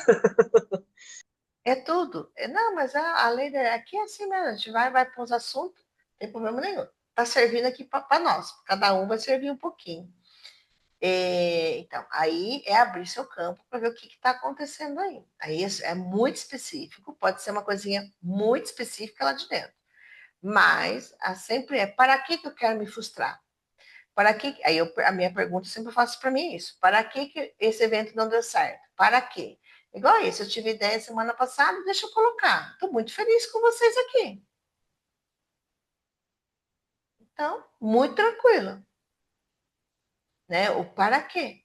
É tudo. Não, mas a lei aqui é assim mesmo. A gente vai para os assuntos, não tem problema nenhum. Está servindo aqui para nós. Cada um vai servir um pouquinho. Então, aí é abrir seu campo para ver o que está acontecendo aí. Aí é muito específico, pode ser uma coisinha muito específica lá de dentro. Mas sempre para que eu quero me frustrar? Para que aí a minha pergunta eu sempre faço para mim isso. Para que esse evento não deu certo? Para quê? Igual esse, eu tive ideia semana passada, deixa eu colocar. Estou muito feliz com vocês aqui. Então, muito tranquilo. Né? O para quê?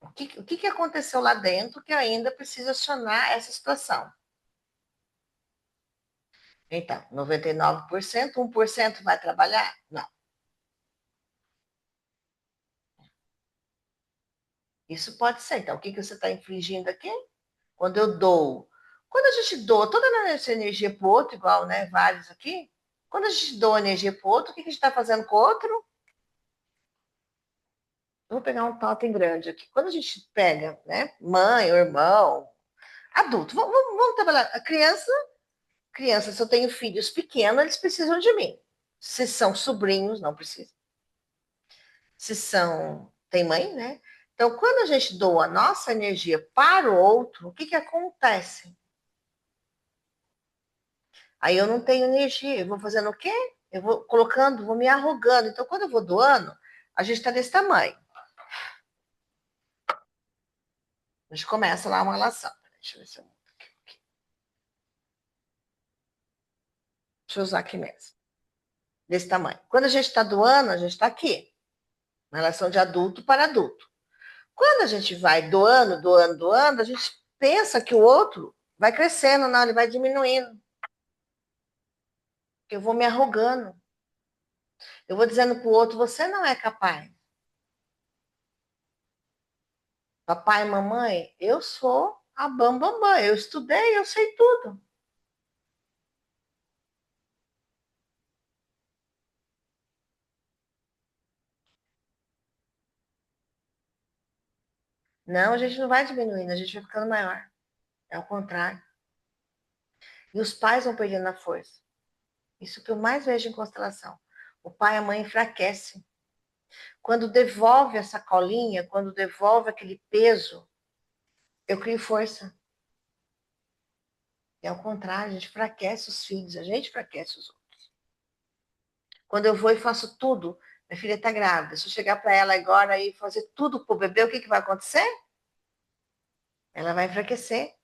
O que aconteceu lá dentro que eu ainda preciso acionar essa situação? Então, 99%, 1% vai trabalhar? Não. Isso pode ser. Então, o que você está infligindo aqui? Quando eu dou. Quando a gente doa toda essa energia para o outro, igual, né? Vários aqui, Quando a gente doa energia para o outro, o que a gente está fazendo com o outro? Eu vou pegar um totem grande aqui. Quando a gente pega, né, mãe ou irmão, adulto, vamos trabalhar. A criança, se eu tenho filhos pequenos, eles precisam de mim. Se são sobrinhos, não precisam. Se são, tem mãe, né? Então, quando a gente doa a nossa energia para o outro, o que que acontece? Aí eu não tenho energia, eu vou fazendo o quê? Eu vou colocando, vou me arrogando. Então, quando eu vou doando, a gente está desse tamanho. A gente começa lá uma relação. Deixa eu ver se eu... Deixa eu usar aqui mesmo. Desse tamanho. Quando a gente está doando, a gente está aqui. Uma relação de adulto para adulto. Quando a gente vai doando, doando, doando, a gente pensa que o outro vai crescendo, não, ele vai diminuindo. Eu vou me arrogando. Eu vou dizendo para o outro, você não é capaz. Papai e mamãe, eu sou a bambambam. Eu estudei, eu sei tudo. Não, a gente não vai diminuindo, a gente vai ficando maior. É o contrário. E os pais vão perdendo a força. Isso que eu mais vejo em constelação. O pai e a mãe enfraquecem. Quando devolve a sacolinha, quando devolve aquele peso, eu crio força. É o contrário, a gente enfraquece os filhos, a gente enfraquece os outros. Quando eu vou e faço tudo, minha filha está grávida, se eu chegar para ela agora e fazer tudo para o bebê, o que vai acontecer? Ela vai enfraquecer.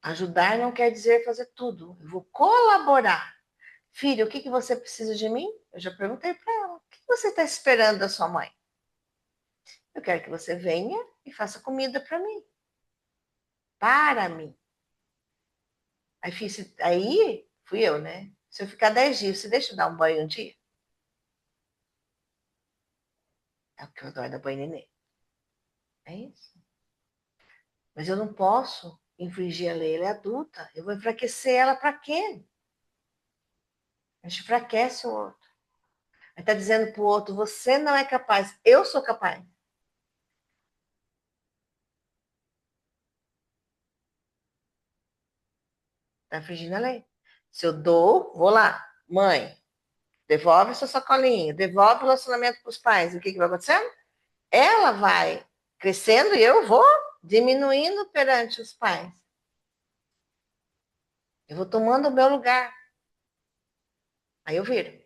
Ajudar não quer dizer fazer tudo. Eu vou colaborar. Filho, o que você precisa de mim? Eu já perguntei para ela. O que você está esperando da sua mãe? Eu quero que você venha e faça comida para mim. Para mim. Aí fui eu, né? Se eu ficar 10 dias, você deixa eu dar um banho um dia? É o que eu adoro dar banho neném. É isso. Mas eu não posso infringir a lei. Ela é adulta. Eu vou enfraquecer ela para quê? A gente enfraquece o outro. Aí está dizendo para o outro, você não é capaz. Eu sou capaz. Está infringindo a lei. Se eu dou, vou lá. Mãe, devolve sua sacolinha. Devolve o relacionamento para os pais. O que vai acontecendo? Ela vai crescendo e eu vou diminuindo perante os pais. Eu vou tomando o meu lugar. Aí eu viro.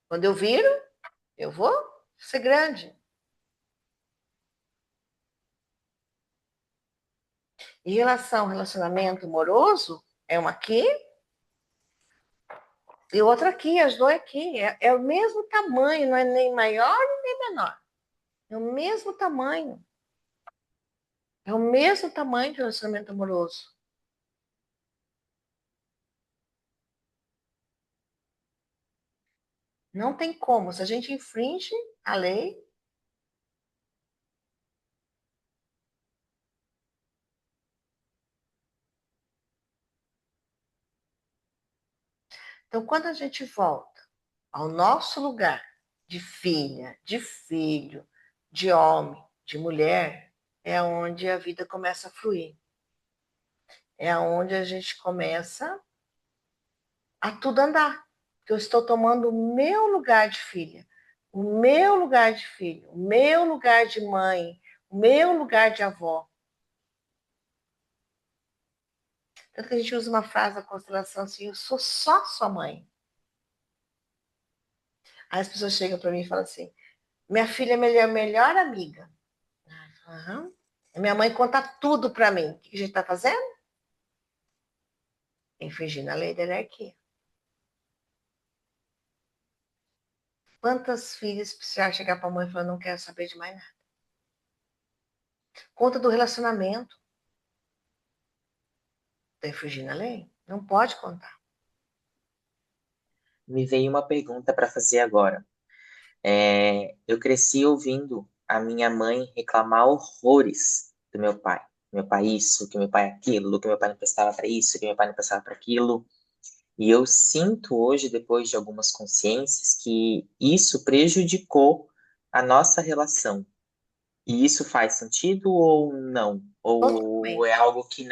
Quando eu viro, eu vou ser grande. Em relação ao relacionamento amoroso, é uma aqui e outra aqui, as duas aqui. É o mesmo tamanho, não é nem maior nem menor. É o mesmo tamanho. É o mesmo tamanho de relacionamento amoroso. Não tem como. Se a gente infringe a lei, então quando a gente volta ao nosso lugar de filha, de filho, de homem, de mulher, é onde a vida começa a fluir. É onde a gente começa a tudo andar. Eu estou tomando o meu lugar de filha, o meu lugar de filho, o meu lugar de mãe, o meu lugar de avó. Tanto que a gente usa uma frase da constelação assim, eu sou só sua mãe. Aí as pessoas chegam para mim e falam assim, minha filha é minha melhor amiga. Uhum. Minha mãe conta tudo para mim. O que a gente está fazendo? Infringindo a lei da hierarquia. Quantas filhas precisaram chegar para a mãe e falar, não quero saber de mais nada? Conta do relacionamento. Está infringindo a lei? Não pode contar. Me veio uma pergunta para fazer agora. Eu cresci ouvindo a minha mãe reclamar horrores do meu pai. meu pai isso, que meu pai aquilo, que meu pai não prestava para isso, que meu pai não prestava para aquilo. E eu sinto hoje, depois de algumas consciências, que isso prejudicou a nossa relação. E isso faz sentido ou não? Ou é Totalmente, algo que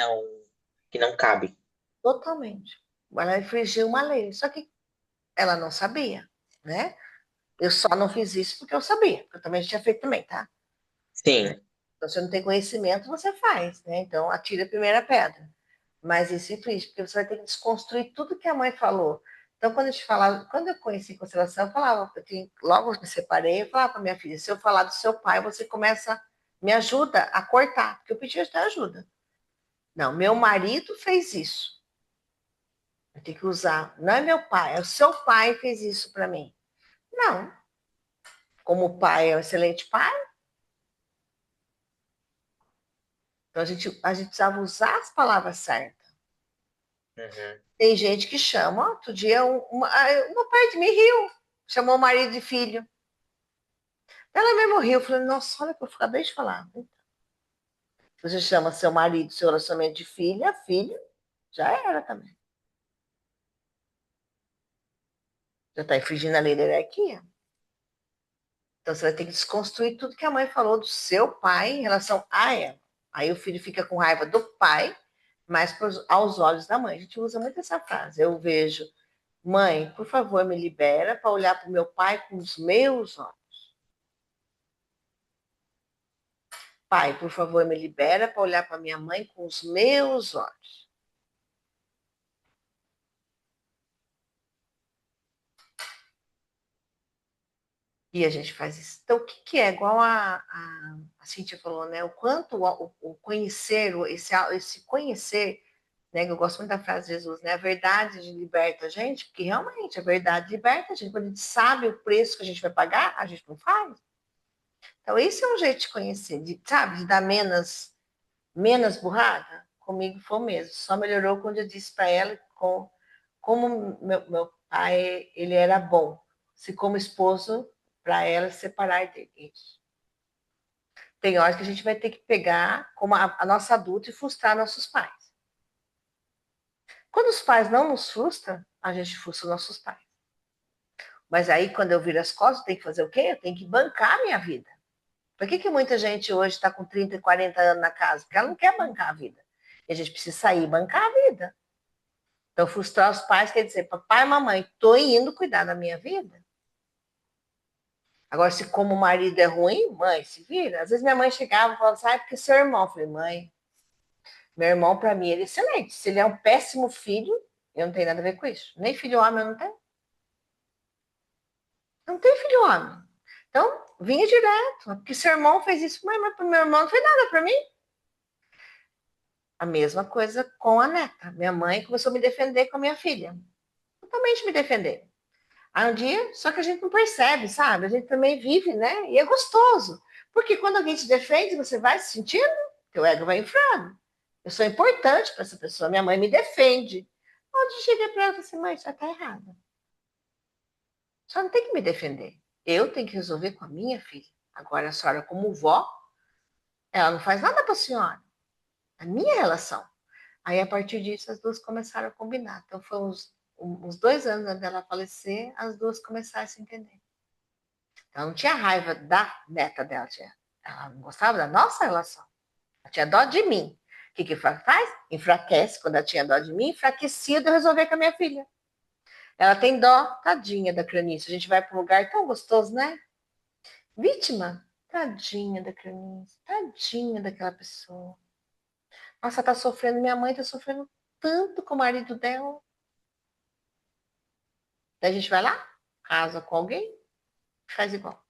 não cabe? totalmente. Ela infringiu uma lei, só que ela não sabia, né? Eu só não fiz isso porque eu sabia, porque eu também tinha feito também, tá? Né? Sim. Então, se você não tem conhecimento, você faz, né? Então, atira a primeira pedra. Mas isso inflige, porque você vai ter que desconstruir tudo que a mãe falou. Então, quando a gente falava, quando eu conheci constelação, eu falava, logo me separei, eu falava para minha filha, se eu falar do seu pai, você começa, me ajuda a cortar, porque eu pedi ajuda. Não, meu marido fez isso. Eu tenho que usar, não é meu pai, é o seu pai que fez isso para mim. Não, como o pai é um excelente pai, então a gente precisava usar as palavras certas. Uhum. Tem gente que chama, outro dia uma pai de mim riu, chamou o marido de filho. Ela mesmo riu, eu falei, nossa, olha o que eu acabei de falar. Você chama seu marido, seu relacionamento de filha, filho, já era também. Já está infringindo a lei da hierarquia. Então você vai ter que desconstruir tudo que a mãe falou do seu pai em relação a ela. Aí o filho fica com raiva do pai, mas aos olhos da mãe. A gente usa muito essa frase. Eu vejo, mãe, por favor, me libera para olhar para o meu pai com os meus olhos. Pai, por favor, me libera para olhar para minha mãe com os meus olhos. E a gente faz isso. Então, o que é? Igual a Cíntia falou, né? O quanto o conhecer, esse conhecer, né? Eu gosto muito da frase de Jesus, né? A verdade liberta a gente, porque realmente a verdade liberta a gente. Quando a gente sabe o preço que a gente vai pagar, a gente não faz. Então, esse é um jeito de conhecer, sabe? De dar menos burrada. Comigo foi o mesmo. Só melhorou quando eu disse para ela como meu pai, ele era bom. Se como esposo, para ela separar dele. Tem horas que a gente vai ter que pegar como a nossa adulta e frustrar nossos pais. Quando os pais não nos frustram, a gente frustra nossos pais. Mas aí, quando eu viro as costas, tem que fazer o quê? Eu tenho que bancar a minha vida. Por que muita gente hoje está com 30 e 40 anos na casa? Porque ela não quer bancar a vida. E a gente precisa sair e bancar a vida. Então, frustrar os pais quer dizer, papai e mamãe, estou indo cuidar da minha vida. Agora, se como o marido é ruim, mãe, se vira. Às vezes minha mãe chegava e falava assim, porque seu irmão. Eu falei, mãe, meu irmão, para mim, ele é excelente. Se ele é um péssimo filho, eu não tenho nada a ver com isso. Nem filho homem eu não tenho. Não tem filho homem. Então, vinha direto. Porque seu irmão fez isso, mas para meu irmão não fez nada para mim. A mesma coisa com a neta. Minha mãe começou a me defender com a minha filha. Totalmente me defender. Aí um dia, só que a gente não percebe, sabe? A gente também vive, né? E é gostoso. Porque quando alguém te defende, você vai se sentindo, teu ego vai inflando. Eu sou importante para essa pessoa. Minha mãe me defende. Onde eu cheguei para ela e falei assim, mãe, já está errada. Só não tem que me defender. Eu tenho que resolver com a minha filha. Agora, a senhora, como vó, ela não faz nada para a senhora. A minha relação. Aí, a partir disso, as duas começaram a combinar. Então, foi uns 2 anos antes dela falecer, as duas começaram a se entender. Ela não tinha raiva da neta dela, ela não gostava da nossa relação. Ela tinha dó de mim. O que faz? Enfraquece. Quando ela tinha dó de mim, enfraquecia de eu resolver com a minha filha. Ela tem dó, tadinha da Cranice. A gente vai para um lugar tão gostoso, né? Vítima, tadinha da Cranice, tadinha daquela pessoa. Nossa, tá sofrendo, minha mãe tá sofrendo tanto com o marido dela. Daí a gente vai lá, casa com alguém, faz igual.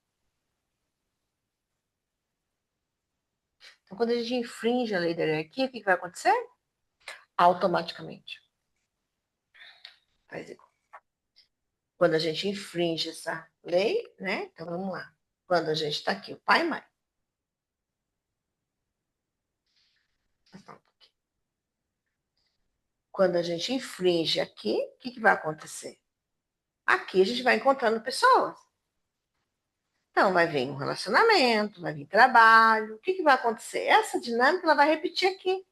Então, quando a gente infringe a lei da hierarquia, o que vai acontecer? Automaticamente. Faz igual. Quando a gente infringe essa lei, né? Então vamos lá. Quando a gente está aqui, o pai e mãe. Quando a gente infringe aqui, o que vai acontecer? Aqui a gente vai encontrando pessoas. Então, vai vir um relacionamento, vai vir trabalho. O que, que vai acontecer? Essa dinâmica ela vai repetir aqui.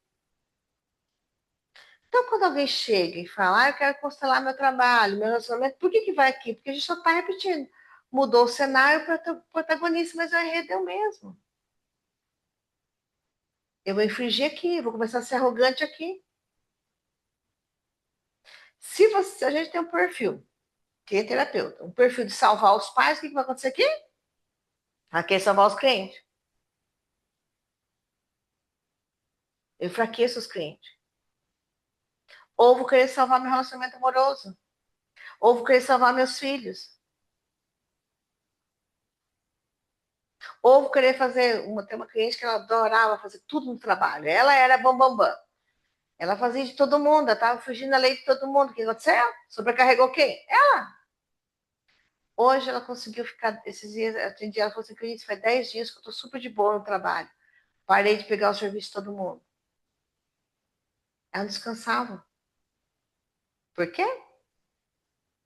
Então, quando alguém chega e fala, eu quero constelar meu trabalho, meu relacionamento, por que, que vai aqui? Porque a gente só está repetindo. Mudou o cenário para o protagonista, mas o enredo é o mesmo. Eu vou infringir aqui, vou começar a ser arrogante aqui. Se a gente tem um perfil, que é terapeuta, um perfil de salvar os pais, o que, que vai acontecer aqui? Aqui é salvar os clientes. Eu enfraqueço os clientes. Ou vou querer salvar meu relacionamento amoroso. Ou vou querer salvar meus filhos. Ou vou querer fazer. Tem uma cliente que ela adorava fazer tudo no trabalho. Ela era bambambam. Bam, bam. Ela fazia de todo mundo, ela estava fugindo da lei de todo mundo. O que aconteceu? Sobrecarregou quem? Ela. Hoje ela conseguiu ficar, esses dias, eu atendi ela, falou assim, Cris, faz 10 dias que eu estou super de boa no trabalho. Parei de pegar o serviço de todo mundo. Ela não descansava. Por quê?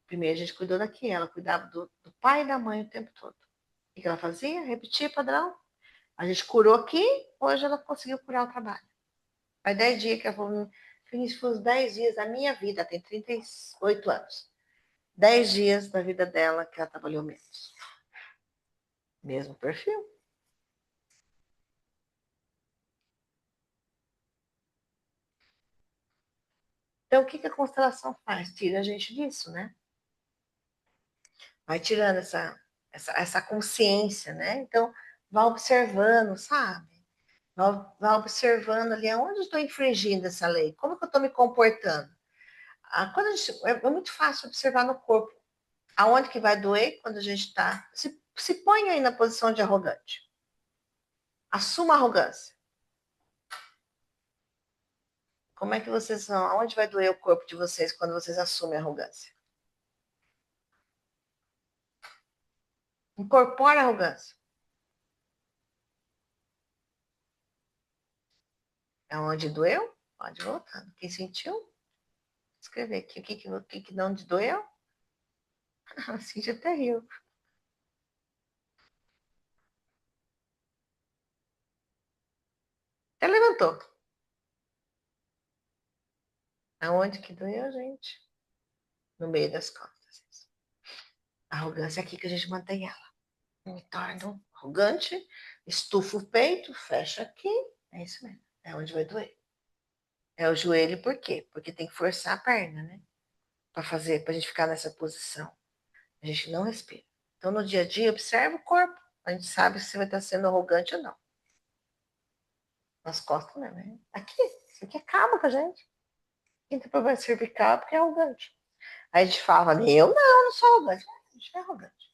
Primeiro a gente cuidou daqui, ela cuidava do pai e da mãe o tempo todo. O que ela fazia? Repetia padrão. A gente curou aqui, hoje ela conseguiu curar o trabalho. Faz 10 dias que ela falou, Cris, foi os 10 dias da minha vida, tem 38 anos. 10 dias da vida dela que ela trabalhou menos. Mesmo perfil. Então, o que a constelação faz? Tira a gente disso, né? Vai tirando essa consciência, né? Então, vai observando, sabe? Vai observando ali aonde eu estou infringindo essa lei, como que eu estou me comportando. Quando é muito fácil observar no corpo aonde que vai doer quando a gente está. Se põe aí na posição de arrogante. Assuma a arrogância. Como é que vocês vão? Aonde vai doer o corpo de vocês quando vocês assumem a arrogância? Incorpora a arrogância. Aonde doeu? Pode voltar. Quem sentiu? Escrever aqui. O que não doeu? Assim já até riu. Até levantou. Aonde que doeu, gente? No meio das costas. A arrogância é aqui que a gente mantém ela. Me torno arrogante, estufa o peito, fecha aqui. É isso mesmo. É onde vai doer. É o joelho, por quê? Porque tem que forçar a perna, né? Pra gente ficar nessa posição. A gente não respira. Então, no dia a dia, observa o corpo. A gente sabe se você vai estar sendo arrogante ou não. Nas costas, né? Aqui, isso aqui acaba com a gente. Quem tem problema cervical é porque é arrogante. Aí a gente fala, eu não sou arrogante. A gente é arrogante.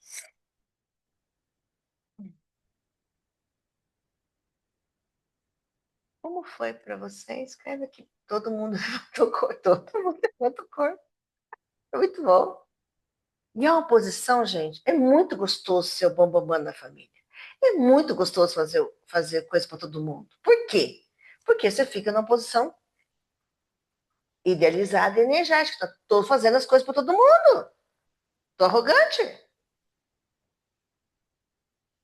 Como foi para você? Escreve aqui. Todo mundo levantou o corpo. Todo mundo levanta o corpo. É muito bom. E é uma posição, gente, é muito gostoso ser o bambambam da família. É muito gostoso fazer coisa para todo mundo. Por quê? Porque você fica numa posição idealizada e energética. Estou fazendo as coisas para todo mundo. Estou arrogante.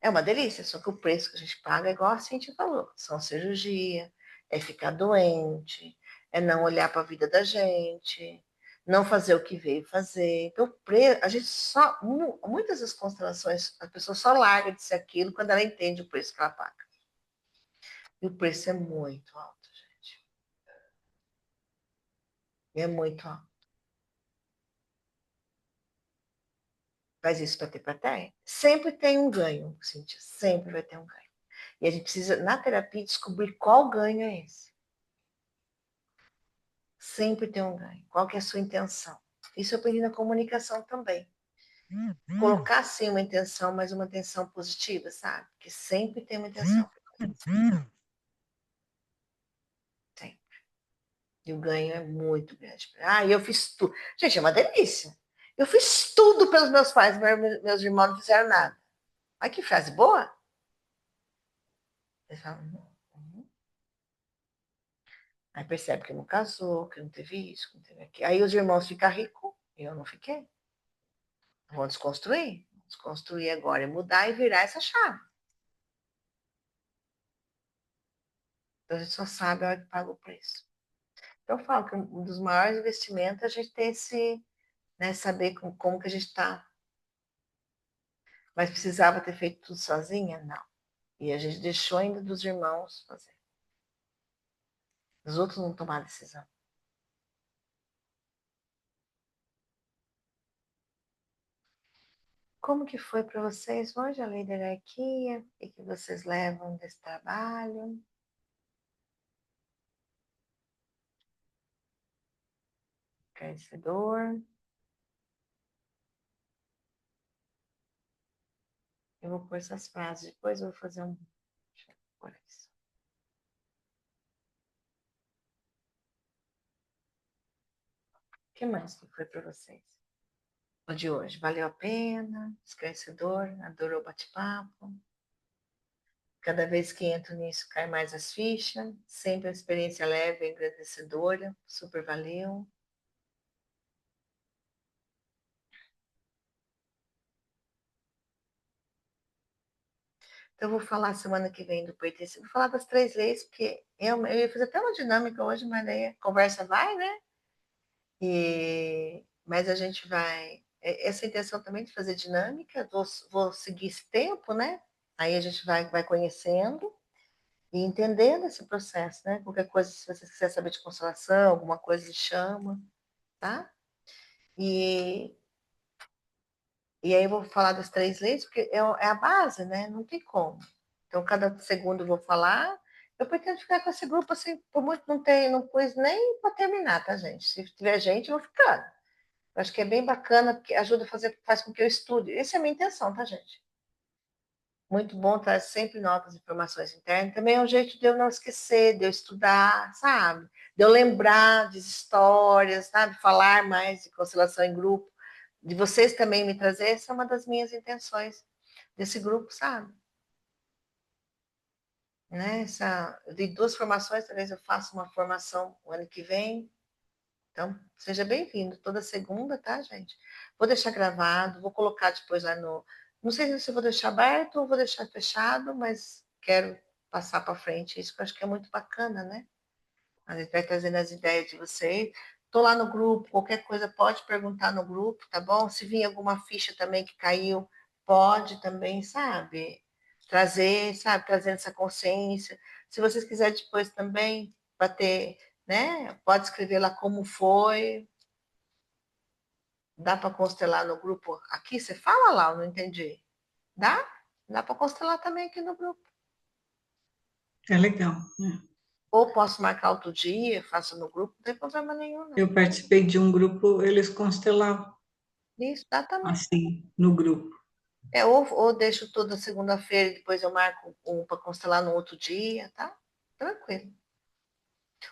É uma delícia, só que o preço que a gente paga é igual a Cintia falou. São cirurgia, é ficar doente, é não olhar para a vida da gente, não fazer o que veio fazer. Então, a gente só, muitas das constelações, a pessoa só larga de ser aquilo quando ela entende o preço que ela paga. E o preço é muito alto, gente. É muito alto. Faz isso para ter plateia? Sempre tem um ganho, Cintia, sempre vai ter um ganho. E a gente precisa, na terapia, descobrir qual ganho é esse. Sempre tem um ganho. Qual que é a sua intenção? Isso eu aprendi na comunicação também. Colocar, sim, uma intenção, mas uma intenção positiva, sabe? Que sempre tem uma intenção. Sempre. E o ganho é muito grande. Eu fiz tudo. Gente, é uma delícia. Eu fiz tudo pelos meus pais, meus irmãos não fizeram nada. Olha que frase boa. Eles falam, Aí percebe que não casou, que não teve isso, que não teve aquilo. Aí os irmãos ficam ricos, eu não fiquei. Vão desconstruir? desconstruir agora, é mudar e virar essa chave. Então, a gente só sabe a hora que paga o preço. Então, eu falo que um dos maiores investimentos é a gente ter esse, né, saber como que a gente está. Mas precisava ter feito tudo sozinha? Não. E a gente deixou ainda dos irmãos fazer. Os outros não tomaram decisão. Como que foi para vocês hoje a lei da hierarquia? O que vocês levam desse trabalho? Esclarecedor. Eu vou pôr essas frases, depois eu vou fazer um. Deixa eu pôr isso. O que mais que foi para vocês? O de hoje, valeu a pena? Esclarecedor? Adorou o bate-papo? Cada vez que entro nisso, cai mais as fichas. Sempre a experiência leve e engrandecedora. Super valeu. Então, eu vou falar semana que vem do PTC. Vou falar das 3 leis, porque eu ia fazer até uma dinâmica hoje, mas daí a conversa vai, né? Mas a gente vai. Essa intenção também de fazer dinâmica, vou seguir esse tempo, né? Aí a gente vai conhecendo e entendendo esse processo, né? Qualquer coisa, se você quiser saber de constelação, alguma coisa, me chama, tá? E, e aí eu vou falar das 3 leis, porque é a base, né? Não tem como. Então, cada segundo eu vou falar. Eu pretendo ficar com esse grupo assim, por muito não pus nem para terminar, tá, gente? Se tiver gente, eu vou ficando. Eu acho que é bem bacana, porque ajuda a fazer, faz com que eu estude. Essa é a minha intenção, tá, gente? Muito bom, traz sempre novas informações internas. Também é um jeito de eu não esquecer, de eu estudar, sabe? De eu lembrar de histórias, sabe? Falar mais de constelação em grupo. De vocês também me trazer, essa é uma das minhas intenções desse grupo, sabe? Né? De 2 formações, talvez eu faça uma formação o ano que vem. Então, seja bem-vindo toda segunda, tá, gente? Vou deixar gravado, vou colocar depois lá no. Não sei se eu vou deixar aberto ou vou deixar fechado, mas quero passar para frente isso, que eu acho que é muito bacana, né? A gente vai trazendo as ideias de vocês. Estou lá no grupo, qualquer coisa pode perguntar no grupo, tá bom? Se vir alguma ficha também que caiu, pode também, sabe? Trazer, sabe? Trazendo essa consciência. Se vocês quiserem depois também bater, né? Pode escrever lá como foi. Dá para constelar no grupo aqui? Você fala lá, eu não entendi. Dá? Dá para constelar também aqui no grupo. É legal, né? Ou posso marcar outro dia, faço no grupo, não tem problema nenhum, não. Eu participei de um grupo, eles constelavam Isso, dá também. assim, no grupo. Ou deixo toda segunda-feira e depois eu marco um para constelar no outro dia, tá? Tranquilo.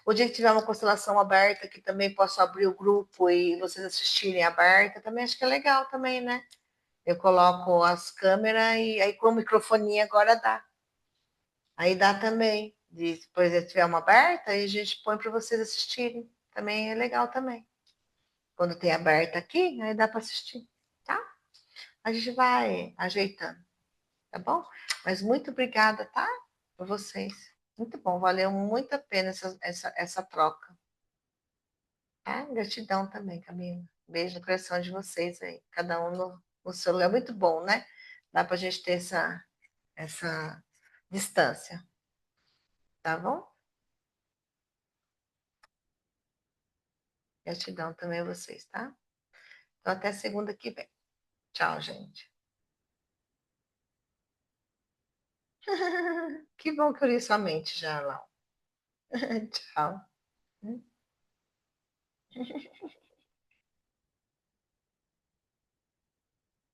O dia que tiver uma constelação aberta, que também posso abrir o grupo e vocês assistirem aberta, também acho que é legal também, né? Eu coloco as câmeras e aí com o microfonia agora dá. Aí dá também. Depois se tiver uma aberta, aí a gente põe para vocês assistirem. Também é legal também. Quando tem aberta aqui, aí dá para assistir, tá? A gente vai ajeitando. Tá bom? Mas muito obrigada, tá? Por vocês. Muito bom, valeu muito a pena essa troca. Tá? Gratidão também, Camila. Beijo no coração de vocês aí, cada um no seu lugar. É muito bom, né? Dá pra gente ter essa distância, tá bom? Gratidão também a vocês, tá? Então, até segunda que vem. Tchau, gente. Que bom que eu li sua mente já, Lau. Tchau.